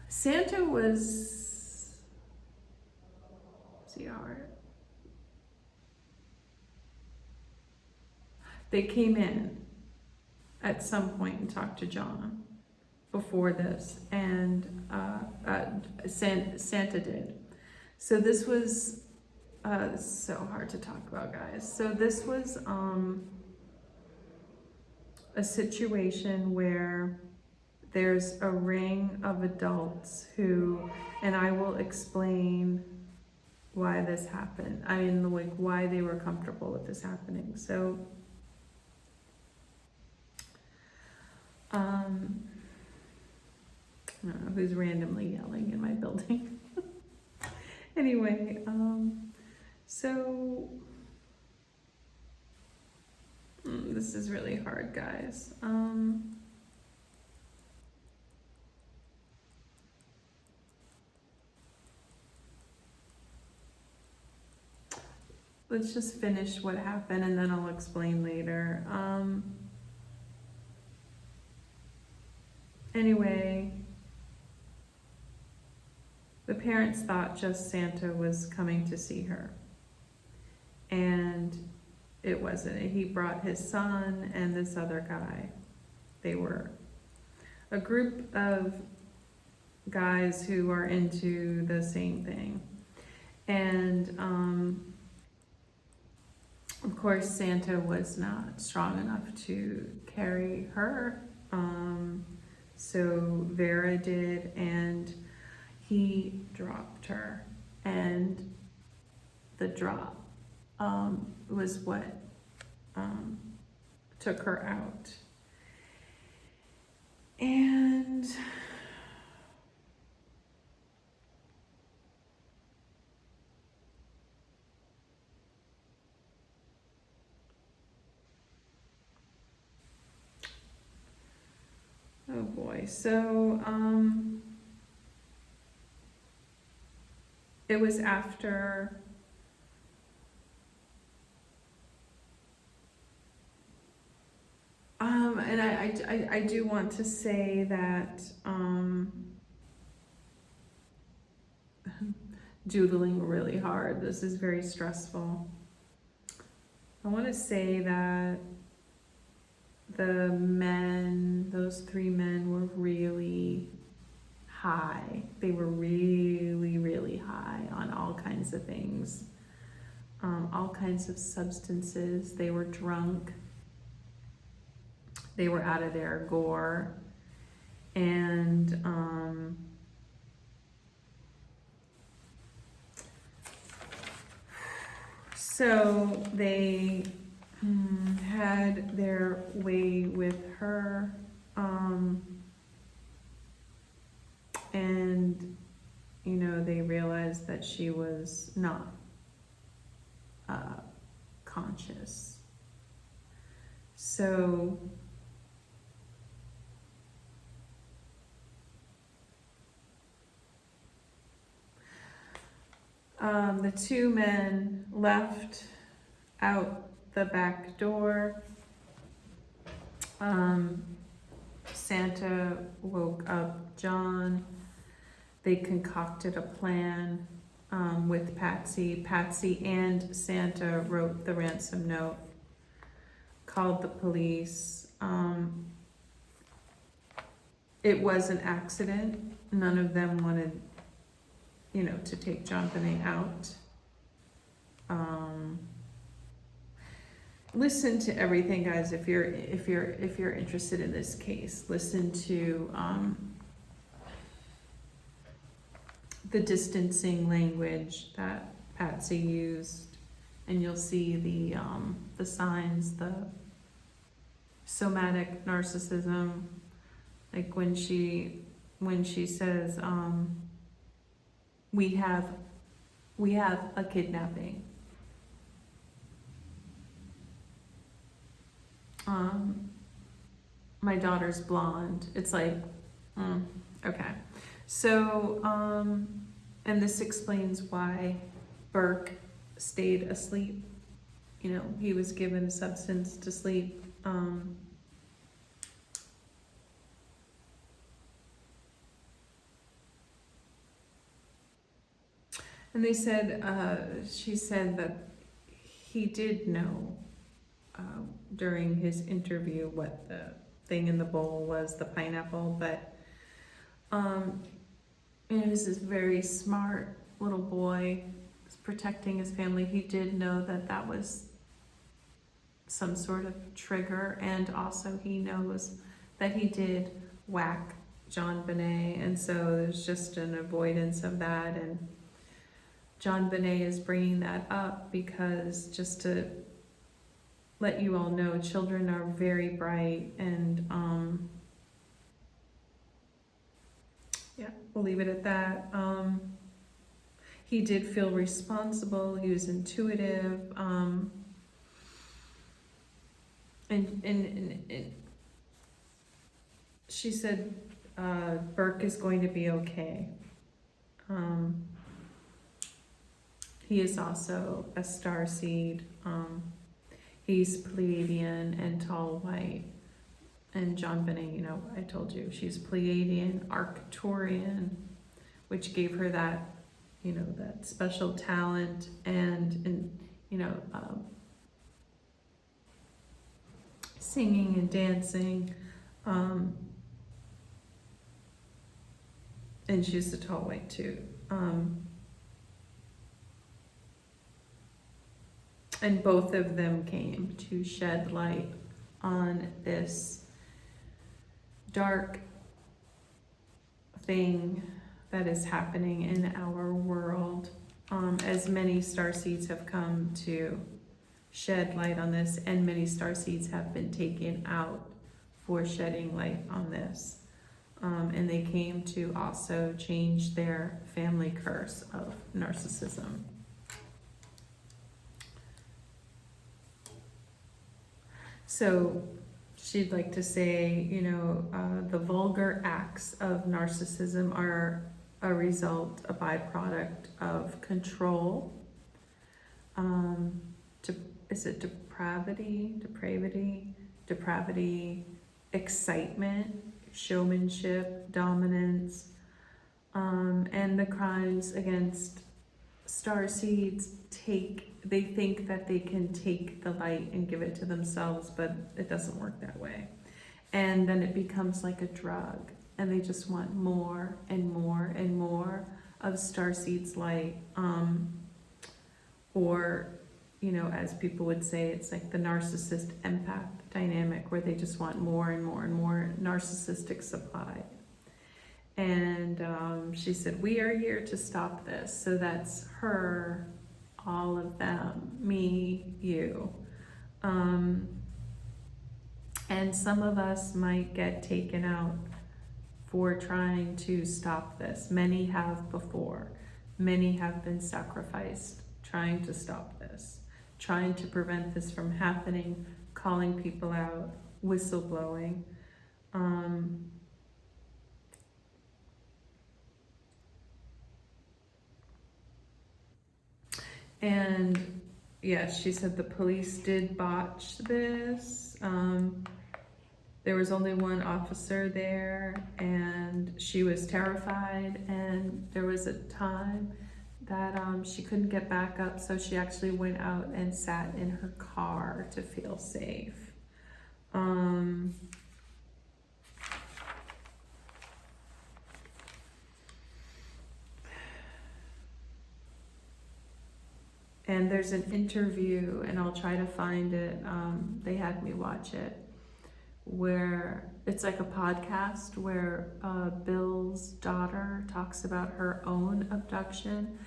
Santa was, see how they came in at some point and talked to John before this, and Santa did. So this was so hard to talk about, guys. So this was a situation where there's a ring of adults who, and I will explain why this happened. I mean, like, why they were comfortable with this happening. So, I don't know who's randomly yelling in my building. Anyway, so this is really hard, guys. Let's just finish what happened and then I'll explain later. Anyway, the parents thought just Santa was coming to see her. And it wasn't. He brought his son and this other guy. They were a group of guys who are into the same thing. And of course, Santa was not strong enough to carry her. So Vera did, and he dropped her. And the drop was what took her out. And oh boy, so it was after and I do want to say that doodling really hard. This is very stressful. I want to say that the men, those three men, were really high. They were really, really high on all kinds of things, all kinds of substances. They were drunk. They were out of their gore. And So they had their way with her, and you know, they realized that she was not conscious. So the two men left out the back door. Santa woke up John. They concocted a plan with Patsy. Patsy and Santa wrote the ransom note, called the police. It was an accident. None of them wanted, you know, to take JonBenet out. Listen to everything, guys. If you're interested in this case, listen to the distancing language that Patsy used, and you'll see the signs, the somatic narcissism, like when she says we have a kidnapping. My daughter's blonde. It's like, okay. So, and this explains why Burke stayed asleep. You know, he was given a substance to sleep. And they said, she said that he did know during his interview what the thing in the bowl was, the pineapple, but he was this very smart little boy, was protecting his family. He did know that that was some sort of trigger, and also he knows that he did whack JonBenet, and so there's just an avoidance of that. And JonBenet is bringing that up because, just to let you all know, children are very bright, and yeah, we'll leave it at that. He did feel responsible. He was intuitive, and she said Burke is going to be okay. He is also a starseed. He's Pleiadian and tall white. And JonBenet, you know, I told you, she's Pleiadian, Arcturian, which gave her that, you know, that special talent and you know, singing and dancing. And she's a tall white too. And both of them came to shed light on this dark thing that is happening in our world, as many starseeds have come to shed light on this, and many starseeds have been taken out for shedding light on this. And they came to also change their family curse of narcissism. So she'd like to say, you know, the vulgar acts of narcissism are a result, a byproduct of control. Is it depravity, excitement, showmanship, dominance, and the crimes against starseeds they think that they can take the light and give it to themselves, but it doesn't work that way. And then it becomes like a drug, and they just want more and more and more of starseeds' light. Or, you know, as people would say, it's like the narcissist empath dynamic, where they just want more and more and more narcissistic supply. And she said, we are here to stop this. So that's her all of them, me, you. And some of us might get taken out for trying to stop this. Many have before. Many have been sacrificed trying to stop this, trying to prevent this from happening, calling people out, whistleblowing. And yeah, she said the police did botch this. There was only one officer there, and she was terrified, and there was a time that she couldn't get back up, so she actually went out and sat in her car to feel safe. And there's an interview, and I'll try to find it. They had me watch it, where it's like a podcast where Bill's daughter talks about her own abduction,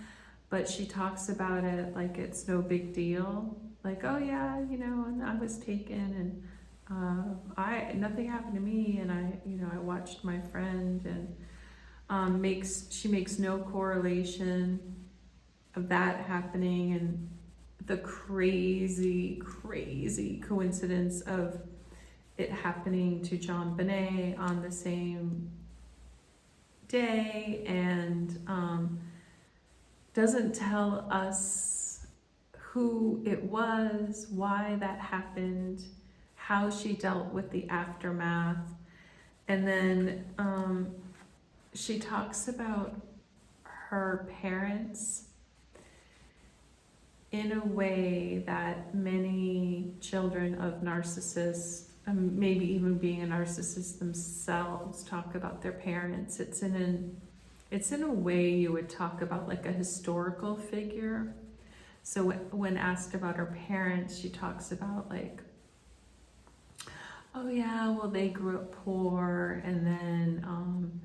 but she talks about it like it's no big deal. Like, oh yeah, you know, and I was taken, and nothing happened to me, and I watched my friend, and she makes no correlation of that happening, and the crazy coincidence of it happening to JonBenet on the same day, and doesn't tell us who it was, why that happened, how she dealt with the aftermath. And then she talks about her parents in a way that many children of narcissists, maybe even being a narcissist themselves, talk about their parents. It's in a way you would talk about like a historical figure. So when asked about her parents, she talks about like, oh yeah, well they grew up poor, and then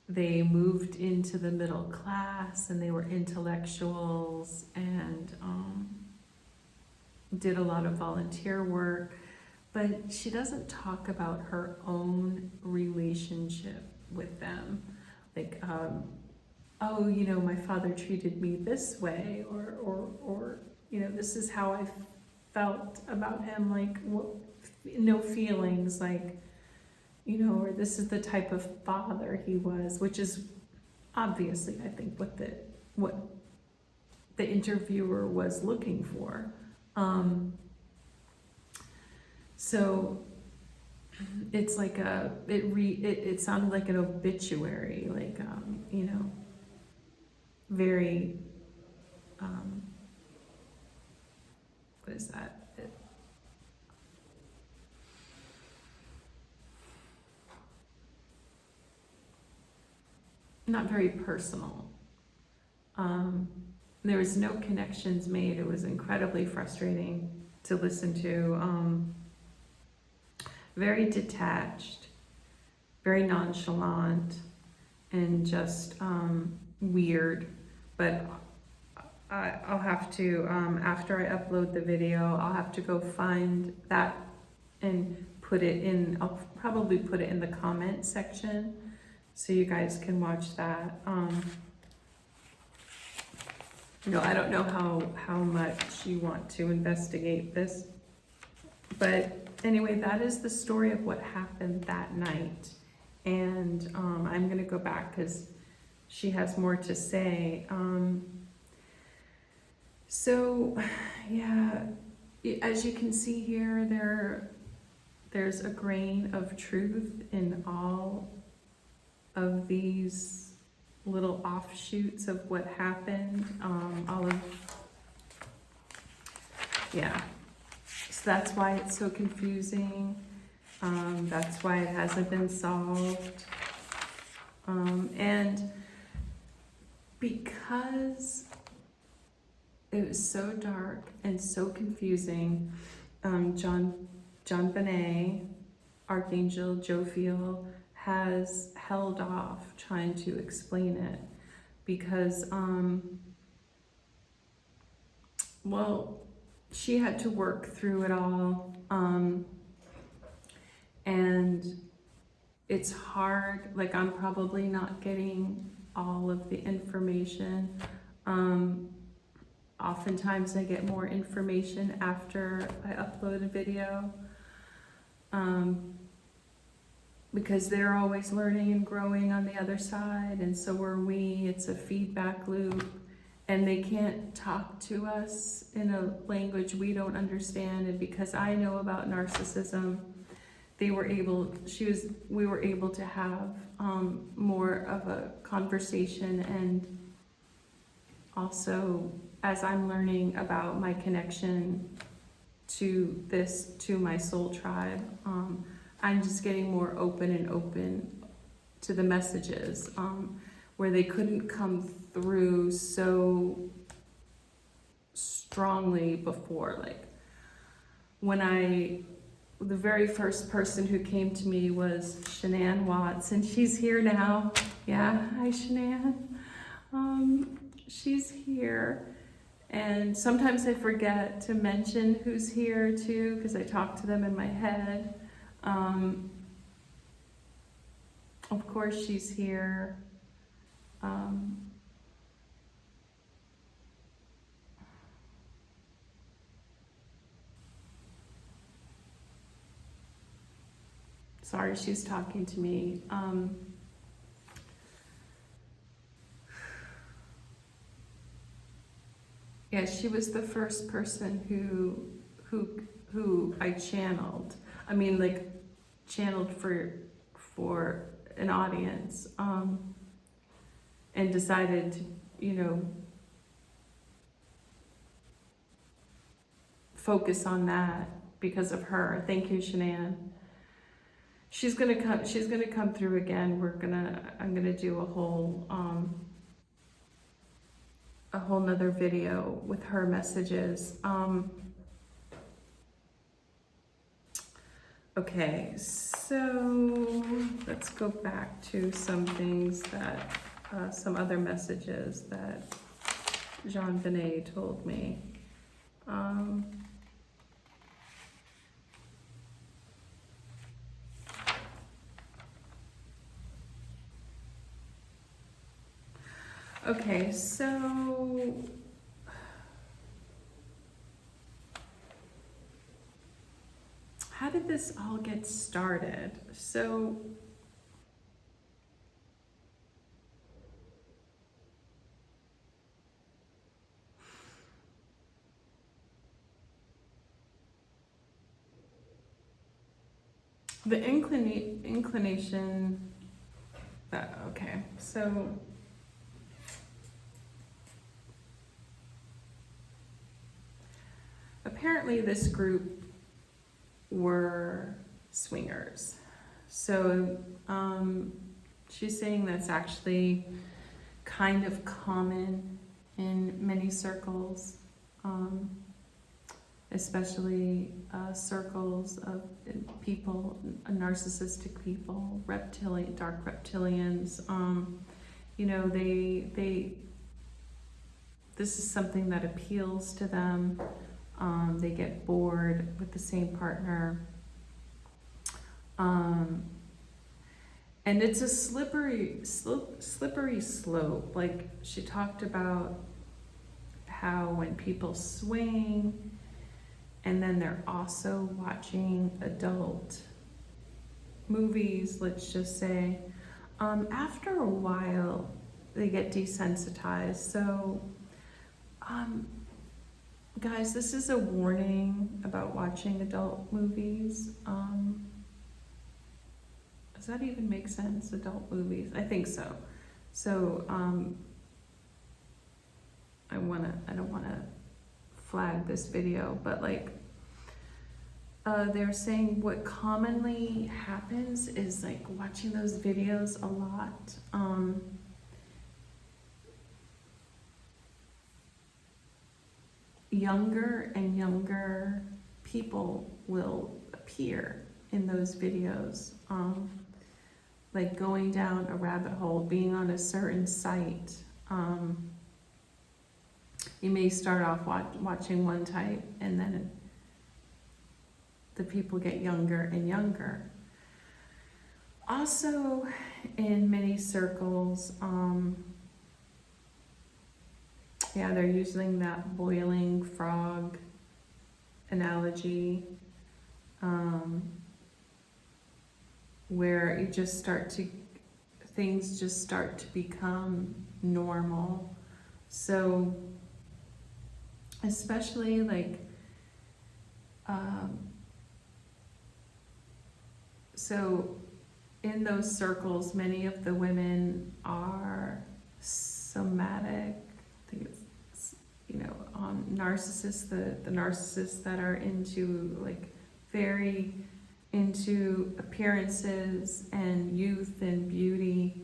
they moved into the middle class, and they were intellectuals, and did a lot of volunteer work. But she doesn't talk about her own relationship with them. Like, oh, you know, my father treated me this way, or you know, this is how I felt about him, like, no feelings, like, you know, or this is the type of father he was, which is obviously, I think, what the interviewer was looking for. So it's like it sounded like an obituary, like, you know, very, what is that? Not very personal. There was no connections made. It was incredibly frustrating to listen to. Very detached, very nonchalant, and just weird. But I'll have to, after I upload the video, I'll have to go find that and put it in. I'll probably put it in the comment section so you guys can watch that. You know, I don't know how much you want to investigate this, but anyway, that is the story of what happened that night. And I'm gonna go back because she has more to say. So yeah, as you can see here, there's a grain of truth in all of these little offshoots of what happened. Yeah. So that's why it's so confusing. That's why it hasn't been solved. And because it was so dark and so confusing, JonBenet, Archangel Jophiel, has held off trying to explain it because well, she had to work through it all, and it's hard. Like, I'm probably not getting all of the information. Oftentimes I get more information after I upload a video, because they're always learning and growing on the other side, and so are we. It's a feedback loop, and they can't talk to us in a language we don't understand. And because I know about narcissism, we were able to have more of a conversation. And also, as I'm learning about my connection to my soul tribe, I'm just getting more open to the messages, where they couldn't come through so strongly before. Like, the very first person who came to me was Shanann Watts, and she's here now. Yeah, hi Shanann. She's here. And sometimes I forget to mention who's here too, because I talk to them in my head. Of course she's here. Sorry, she's talking to me. Yeah, she was the first person who I channeled. I mean, like, channeled for an audience, and decided to, focus on that because of her. Thank you, Shanann. She's gonna come through again. I'm gonna do a whole nother video with her messages. Okay, so let's go back to some things that, some other messages that JonBenet told me. Okay, so how did this all get started? So the inclination, okay, so apparently this group were swingers. So she's saying that's actually kind of common in many circles, especially circles of people, narcissistic people, dark reptilians. This is something that appeals to them. They get bored with the same partner. And it's a slippery slope. Like, she talked about how when people swing and then they're also watching adult movies, let's just say, after a while they get desensitized. So guys, this is a warning about watching adult movies. Does that even make sense? Adult movies? I think so. So I don't wanna flag this video, but like, they're saying what commonly happens is, like, watching those videos a lot, younger and younger people will appear in those videos, like going down a rabbit hole, being on a certain site, you may start off watching one type, and then the people get younger and younger. Also, in many circles, they're using that boiling frog analogy, where things just start to become normal. So, especially like, so in those circles, many of the women are somatic. I think it's, narcissists, the narcissists that are into very into appearances and youth and beauty.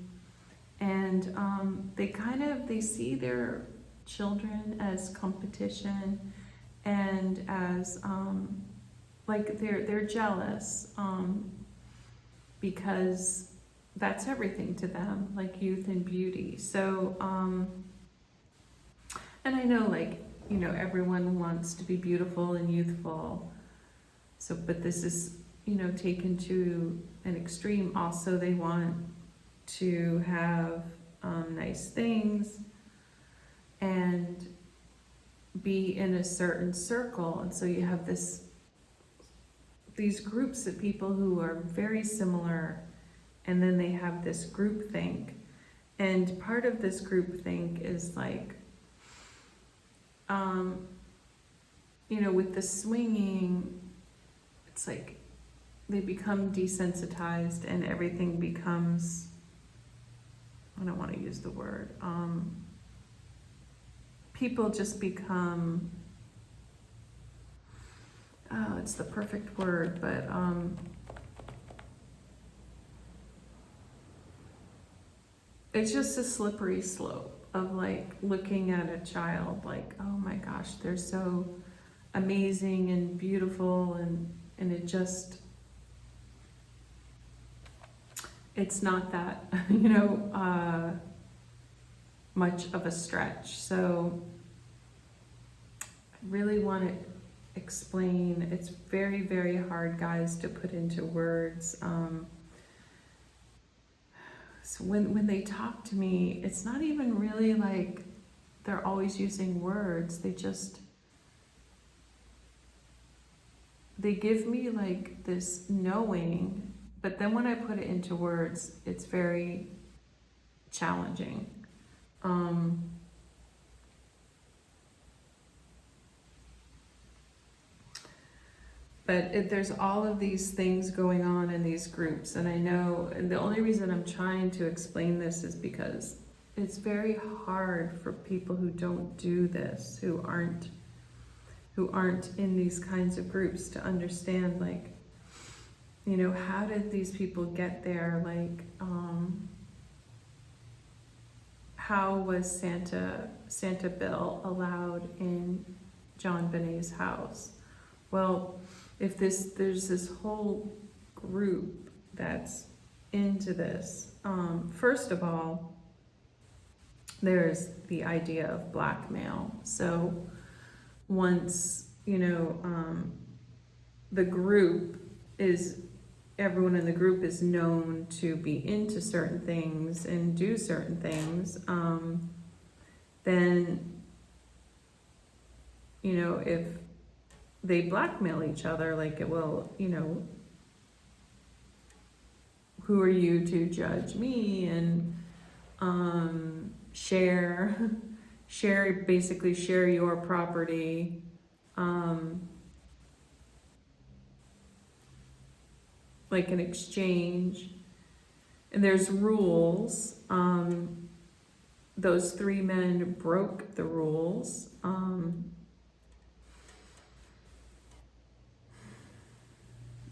And they see their children as competition, and as they're jealous, because that's everything to them, like youth and beauty. So and I know everyone wants to be beautiful and youthful, so but this is taken to an extreme. Also, they want to have nice things and be in a certain circle, and so you have these groups of people who are very similar, and then they have this group think. And part of this group think is with the swinging, it's like they become desensitized, and everything becomes, I don't want to use the word, people just become, it's the perfect word, but it's just a slippery slope of looking at a child oh my gosh, they're so amazing and beautiful, and it just, it's not that much of a stretch. So I really want to explain. It's very, very hard, guys, to put into words. So when they talk to me, it's not even really they're always using words. They give me this knowing, but then when I put it into words, it's very challenging. But there's all of these things going on in these groups, and I know, and the only reason I'm trying to explain this is because it's very hard for people who don't do this, who aren't in these kinds of groups, to understand how did these people get there? How was Santa Bill allowed in JonBenet's house? Well, if there's this whole group that's into this, first of all, there's the idea of blackmail. So once the group is, everyone in the group is known to be into certain things and do certain things, then if they blackmail each other, it will, who are you to judge me, and basically share your property, an exchange. And there's rules. Those three men broke the rules.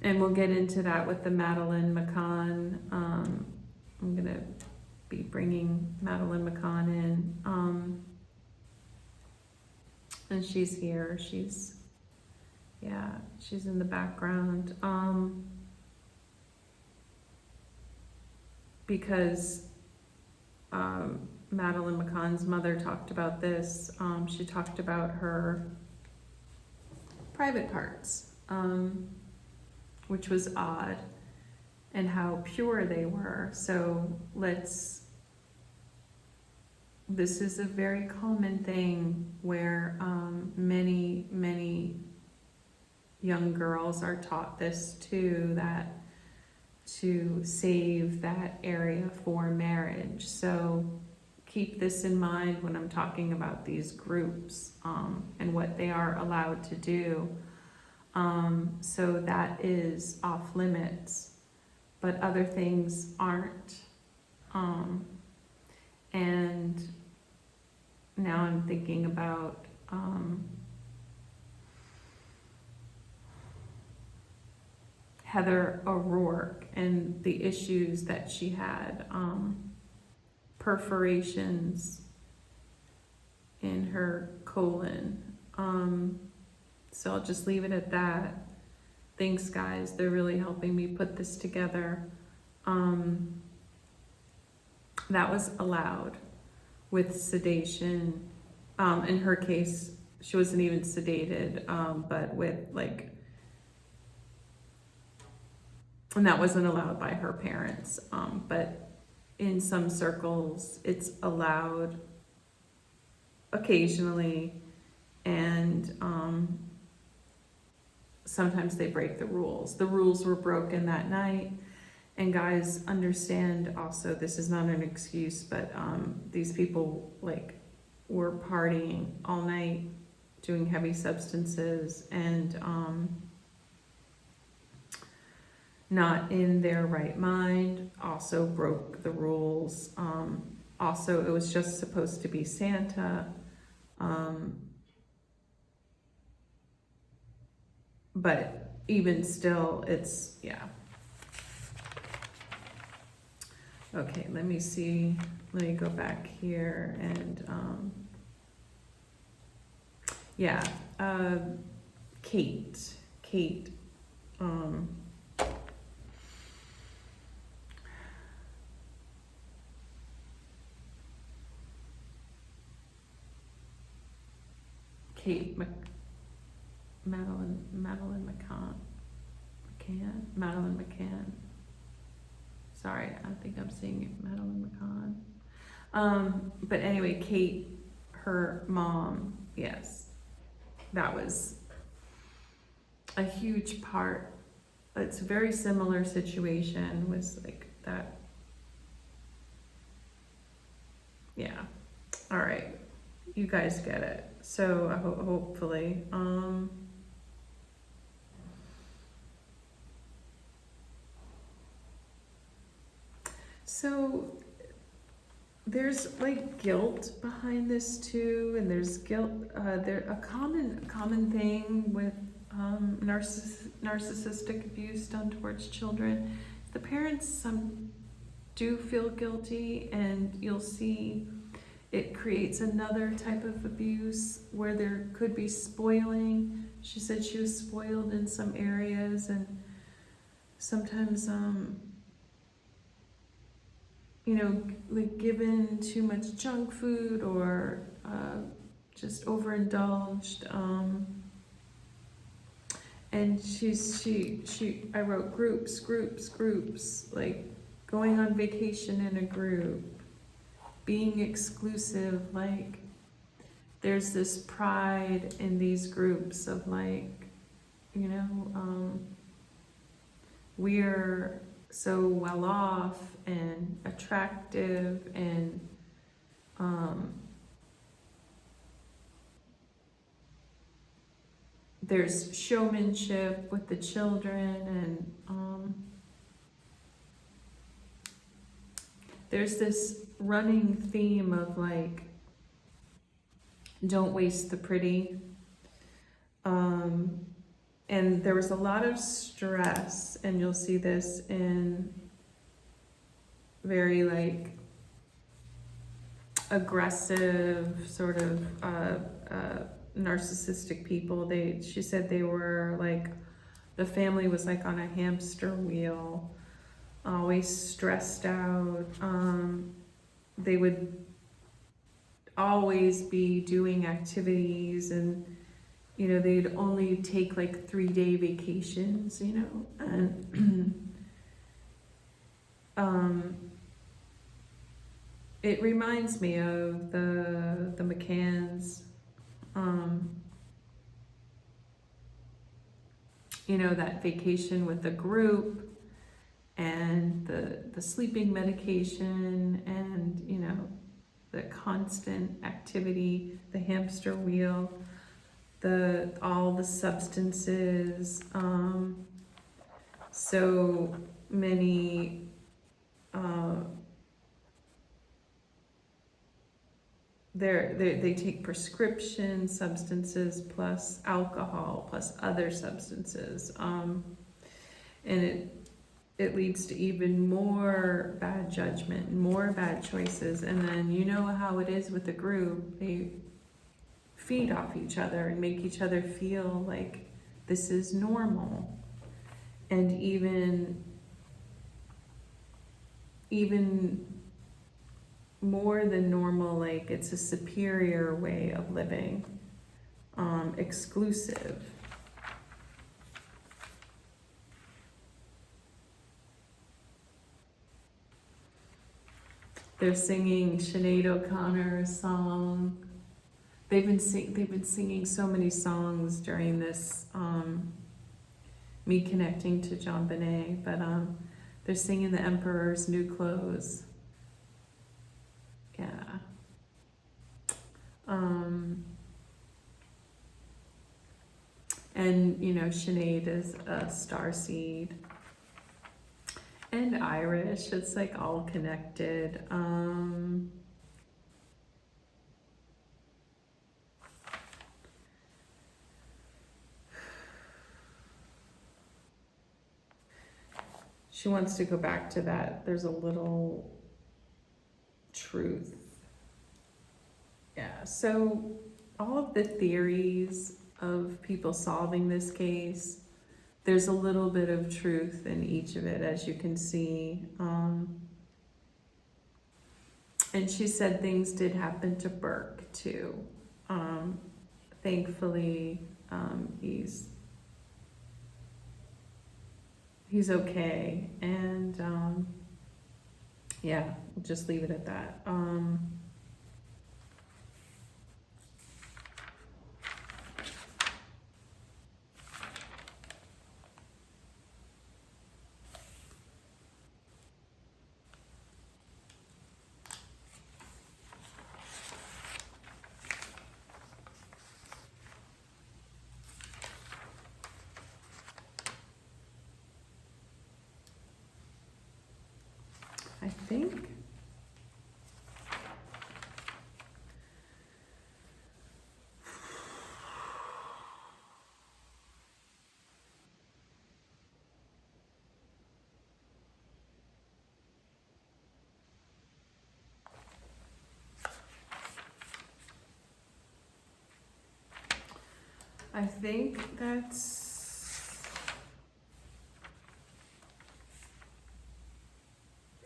And we'll get into that with the Madeline McCann. I'm going to be bringing Madeline McCann in. And she's here. She's in the background. Because Madeline McCann's mother talked about this. She talked about her private parts, which was odd, and how pure they were. So this is a very common thing where many young girls are taught this too, that to save that area for marriage. So keep this in mind when I'm talking about these groups and what they are allowed to do. So that is off limits, but other things aren't. And now I'm thinking about Heather O'Rourke and the issues that she had, perforations in her colon. So I'll just leave it at that. Thanks, guys. They're really helping me put this together. That was allowed with sedation. In her case, she wasn't even sedated, but with and that wasn't allowed by her parents. But in some circles, it's allowed occasionally, and sometimes they break the rules. The rules were broken that night. And guys, understand also, this is not an excuse, but these people were partying all night, doing heavy substances, and not in their right mind, also broke the rules. Also, it was just supposed to be Santa. But even still, it's, yeah. Okay, let me see. Let me go back here and, yeah, Kate, Kate Madeline McCann. Sorry, I think I'm saying it, Madeline McCann. But anyway, Kate, her mom, yes, that was a huge part. It's a very similar situation, was like that. Yeah, all right, you guys get it. So hopefully, so there's guilt behind this too, and there's guilt. A common thing with narcissistic abuse done towards children. The parents do feel guilty, and you'll see it creates another type of abuse where there could be spoiling. She said she was spoiled in some areas, and sometimes given too much junk food, or just overindulged. And I wrote groups, going on vacation in a group, being exclusive. There's this pride in these groups of we're so well off and attractive, and there's showmanship with the children, and there's this running theme of don't waste the pretty. And there was a lot of stress, and you'll see this in very aggressive sort of narcissistic people. She said they were the family was on a hamster wheel, always stressed out. They would always be doing activities, and they'd only take like 3-day vacations, and it reminds me of the McCanns, that vacation with the group, and the sleeping medication, and the constant activity, the hamster wheel, all the substances, so many they take prescription substances plus alcohol plus other substances, and it leads to even more bad judgment, more bad choices. And then how it is with the group, they feed off each other and make each other feel like this is normal, and even more than normal, like it's a superior way of living, exclusive. They're singing Sinead O'Connor's song. They've been singing so many songs during this, me connecting to JonBenet, but they're singing The Emperor's New Clothes. Yeah. And Sinead is a starseed. And Irish, it's like all connected. She wants to go back to that. There's a little truth. Yeah, so all of the theories of people solving this case, there's a little bit of truth in each of it, as you can see. And she said things did happen to Burke too. Thankfully, he's okay, and yeah, we'll just leave it at that. I think that's,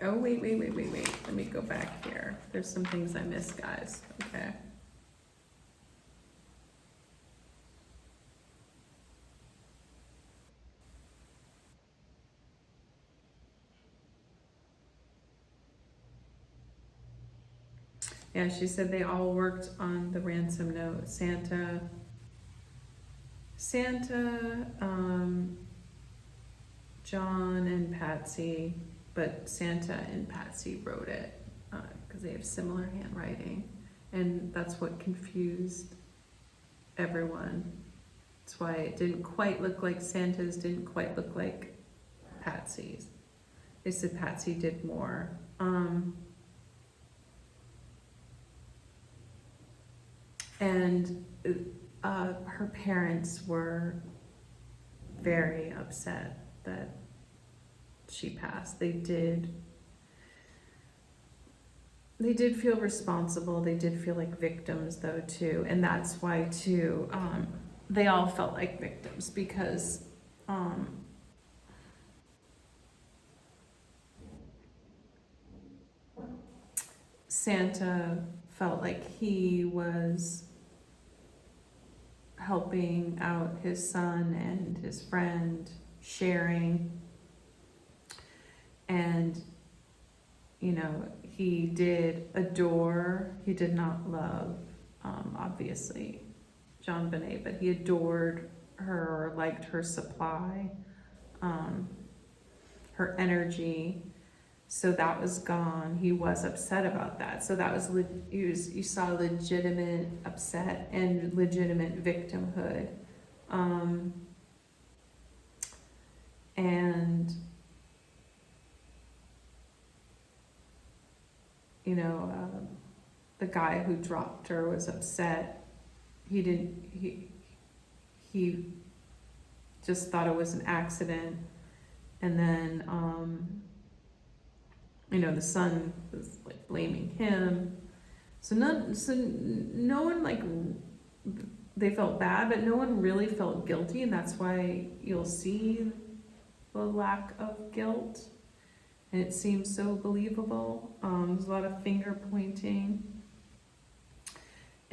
oh, wait. Let me go back here. There's some things I missed, guys. Okay. Yeah, she said they all worked on the ransom note. Santa, John and Patsy, but Santa and Patsy wrote it because they have similar handwriting, and that's what confused everyone. That's why it didn't quite look like Santa's, didn't quite look like Patsy's. They said Patsy did more. And her parents were very upset that she passed. They did feel responsible. They did feel like victims though too. And that's why too, they all felt like victims because Santa felt like he was helping out his son and his friend, sharing. And, you know, he did adore, he did not love, obviously, JonBenet, but he adored her, or liked her supply, her energy. So that was gone. He was upset about that. So that was, you saw legitimate upset and legitimate victimhood. And, you know, the guy who dropped her was upset. He just thought it was an accident. And then, you know, the son was like blaming him. So no one, like, they felt bad, but no one really felt guilty, and that's why you'll see the lack of guilt. And it seems so believable. There's a lot of finger pointing.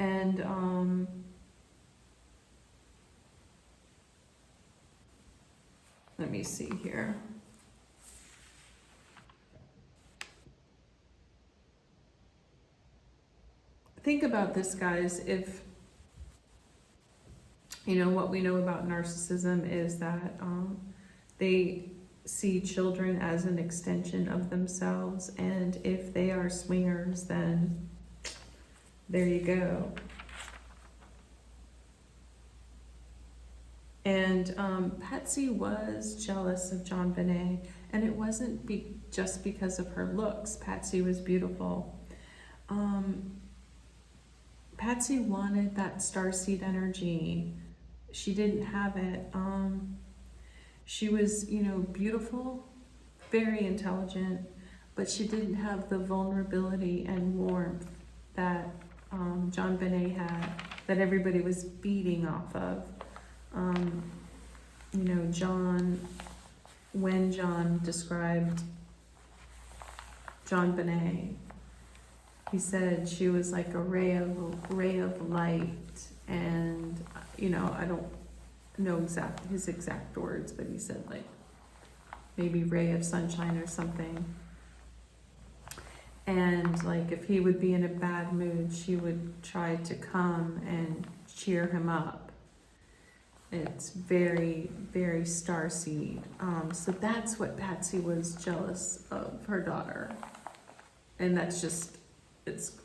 And let me see here. Think about this, guys. If, you know, what we know about narcissism is that they see children as an extension of themselves, and if they are swingers, then there you go. And Patsy was jealous of JonBenet, and it wasn't just because of her looks. Patsy was beautiful. Patsy wanted that starseed energy. She didn't have it. She was, you know, beautiful, very intelligent, but she didn't have the vulnerability and warmth that JonBenet had, that everybody was feeding off of. You know, when John described JonBenet, he said she was like a ray of light, and, you know, I don't know his exact words, but he said like maybe ray of sunshine or something. And like if he would be in a bad mood, she would try to come and cheer him up. It's very, very starseed. So that's what Patsy was jealous of her daughter. And that's just, it's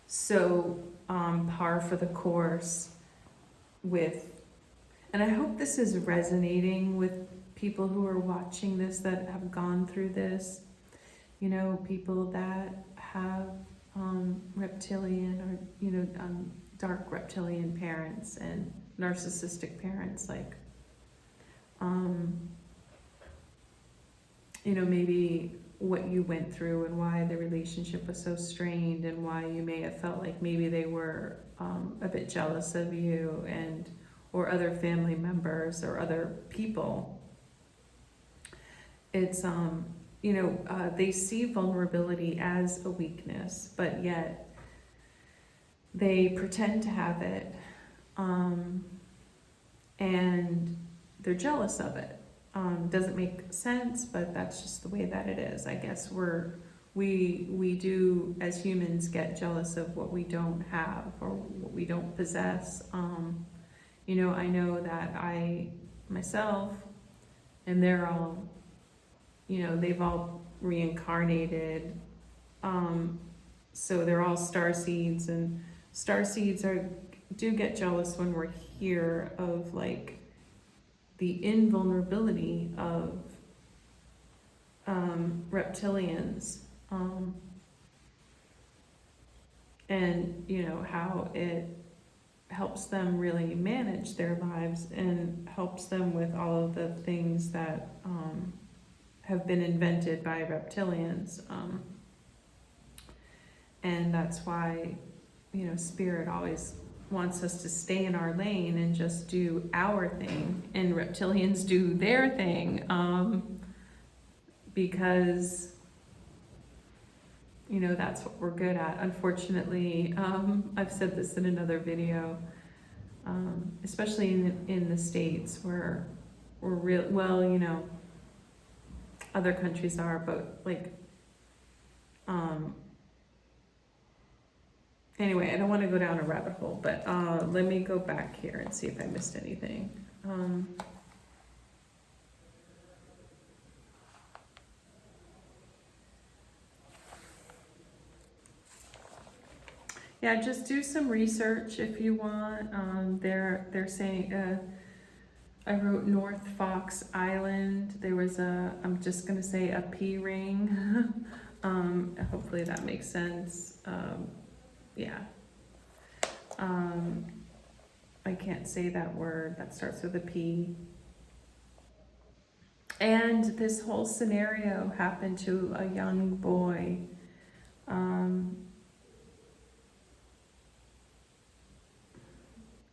so par for the course with, and I hope this is resonating with people who are watching this that have gone through this. You know, people that have reptilian or, you know, dark reptilian parents and narcissistic parents, like, you know, maybe what you went through and why the relationship was so strained, and why you may have felt like maybe they were a bit jealous of you, and or other family members or other people. It's you know, they see vulnerability as a weakness, but yet they pretend to have it, and they're jealous of it. Doesn't make sense, but that's just the way that it is. I guess we do as humans get jealous of what we don't have or what we don't possess. You know, I know that I myself, and they're all, you know, they've all reincarnated. So they're all starseeds, and starseeds do get jealous when we're here of like the invulnerability of reptilians, and you know how it helps them really manage their lives and helps them with all of the things that have been invented by reptilians, and that's why, you know, spirit always wants us to stay in our lane and just do our thing, and reptilians do their thing, because, you know, that's what we're good at. Unfortunately, I've said this in another video, especially in the States where we're real, well, you know, other countries are, but like, anyway, I don't want to go down a rabbit hole, but let me go back here and see if I missed anything. Yeah, just do some research if you want. They're saying, I wrote North Fox Island. There was I'm just gonna say a P ring. Hopefully that makes sense. Yeah. I can't say that word that starts with a P. And this whole scenario happened to a young boy.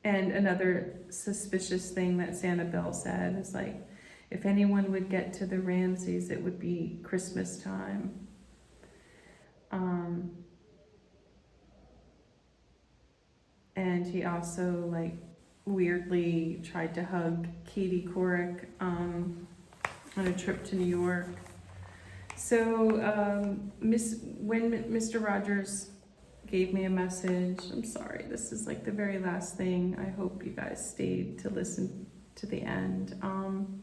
And another suspicious thing that Sanibel said is like, if anyone would get to the Ramseys, it would be Christmas time. And he also like weirdly tried to hug Katie Couric on a trip to New York. So when Mr. Rogers gave me a message, I'm sorry, this is like the very last thing. I hope you guys stayed to listen to the end. I'm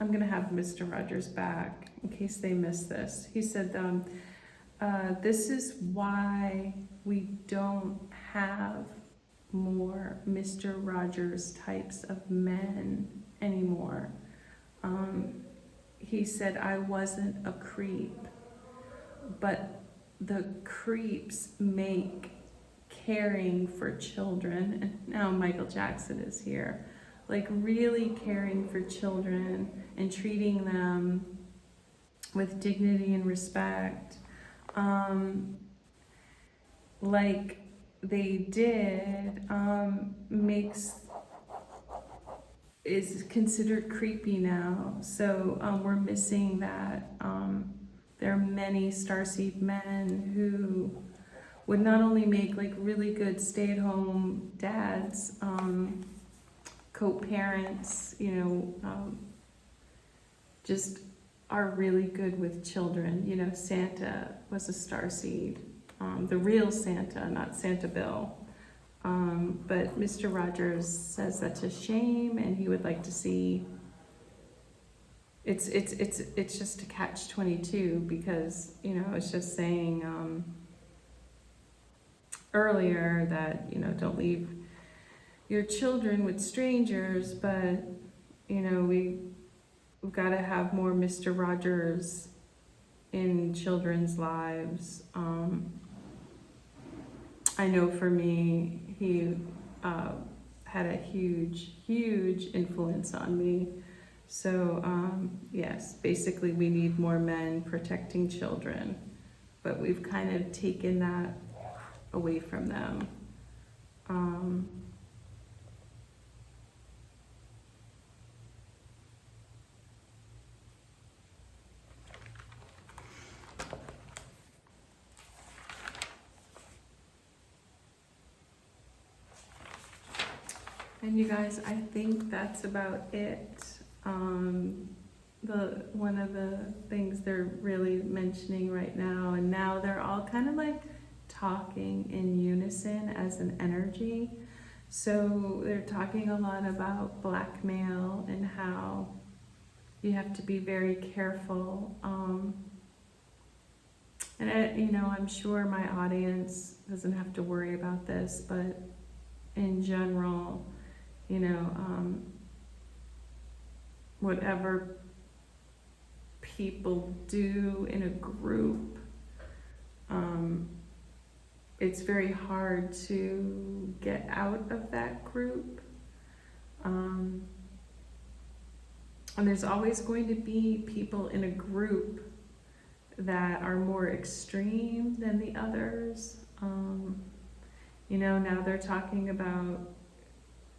gonna have Mr. Rogers back in case they missed this. He said, this is why we don't have more Mr. Rogers types of men anymore. He said, I wasn't a creep, but the creeps make caring for children, and now Michael Jackson is here, like really caring for children and treating them with dignity and respect, like they did, is considered creepy now. So we're missing that. There are many starseed men who would not only make like really good stay-at-home dads, co-parents, you know, just are really good with children. You know, Santa was a starseed, the real Santa, not Santa Bill. But Mr. Rogers says that's a shame, and he would like to see. It's just a catch-22 because, you know, it's just saying earlier that, you know, don't leave your children with strangers, but, you know, we've got to have more Mr. Rogers in children's lives. I know for me, he had a huge influence on me. So yes, basically we need more men protecting children, but we've kind of taken that away from them. And you guys, I think that's about it. One of the things they're really mentioning right now, and now they're all kind of like talking in unison as an energy. So they're talking a lot about blackmail and how you have to be very careful. And you know, I'm sure my audience doesn't have to worry about this, but in general, you know, whatever people do in a group, it's very hard to get out of that group. And there's always going to be people in a group that are more extreme than the others. You know, now they're talking about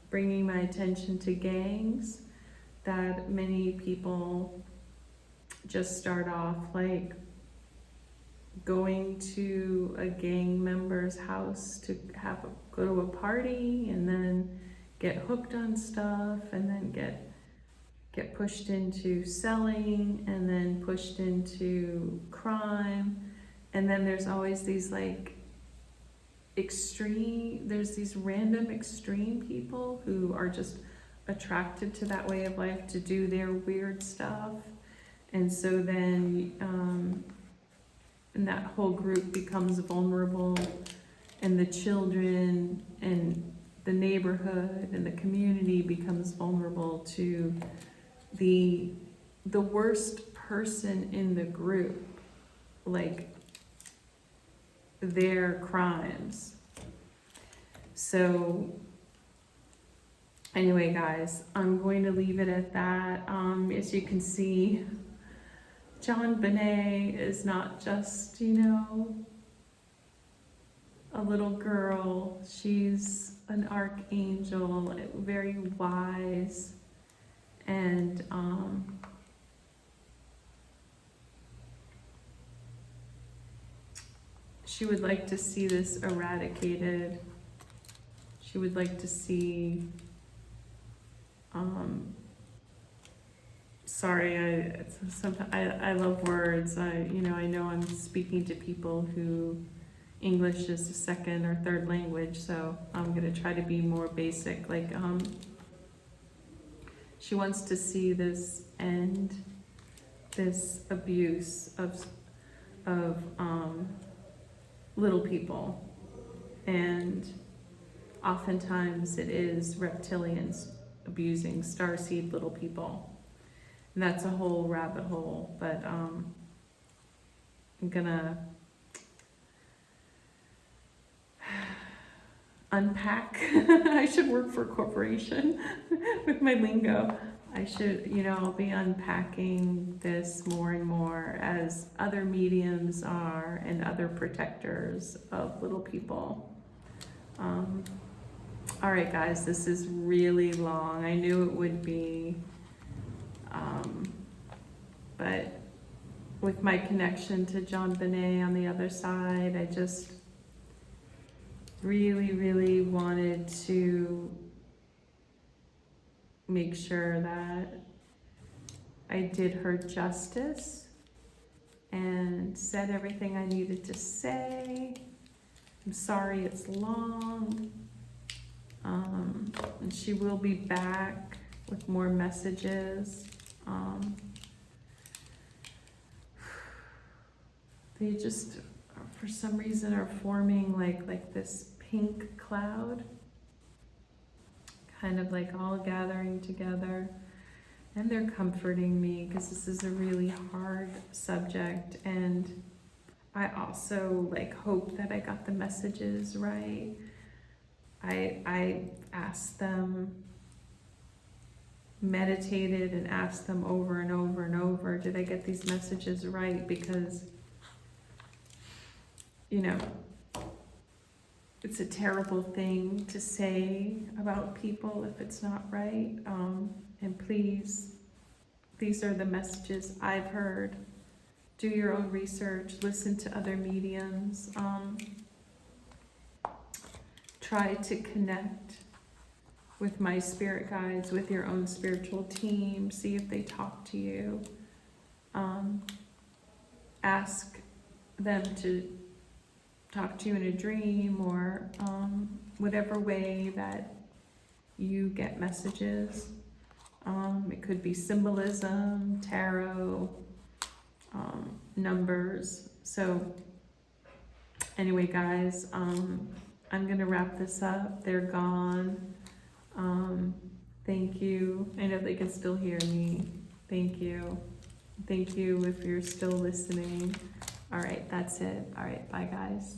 bringing my attention to gangs, that many people just start off like going to a gang member's house to go to a party, and then get hooked on stuff, and then get pushed into selling, and then pushed into crime. And then there's always these like there's these random extreme people who are just attracted to that way of life to do their weird stuff. And so then and that whole group becomes vulnerable, and the children and the neighborhood and the community becomes vulnerable to the worst person in the group, like their crimes. So anyway, guys, I'm going to leave it at that. As you can see, JonBenet is not just, you know, a little girl. She's an archangel, very wise, and she would like to see this eradicated. She would like to see, sorry, I love words. I know I'm speaking to people who English is a second or third language, so I'm gonna try to be more basic. Like, she wants to see this end, this abuse of little people, and oftentimes it is reptilians abusing starseed little people, and that's a whole rabbit hole. But I'm gonna unpack. I should work for a corporation with my lingo. I should, I'll be unpacking this more and more as other mediums are and other protectors of little people. All right, guys, this is really long. I knew it would be, but with my connection to JonBenet on the other side, I just really, really wanted to make sure that I did her justice and said everything I needed to say. I'm sorry it's long. And she will be back with more messages. They just, for some reason, are forming like this pink cloud, kind of like all gathering together. And they're comforting me because this is a really hard subject, and I also hope that I got the messages right. I asked them, meditated and asked them over and over and over, did I get these messages right? Because, it's a terrible thing to say about people if it's not right. And please, these are the messages I've heard. Do your own research, listen to other mediums. Try to connect with my spirit guides, with your own spiritual team. See if they talk to you. Ask them to talk to you in a dream, or whatever way that you get messages. It could be symbolism, tarot, numbers. So anyway, guys, I'm gonna wrap this up. They're gone. Thank you. I know they can still hear me. Thank you. Thank you if you're still listening. All right, that's it. All right, bye, guys.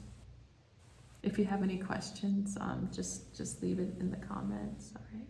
If you have any questions, just leave it in the comments. All right.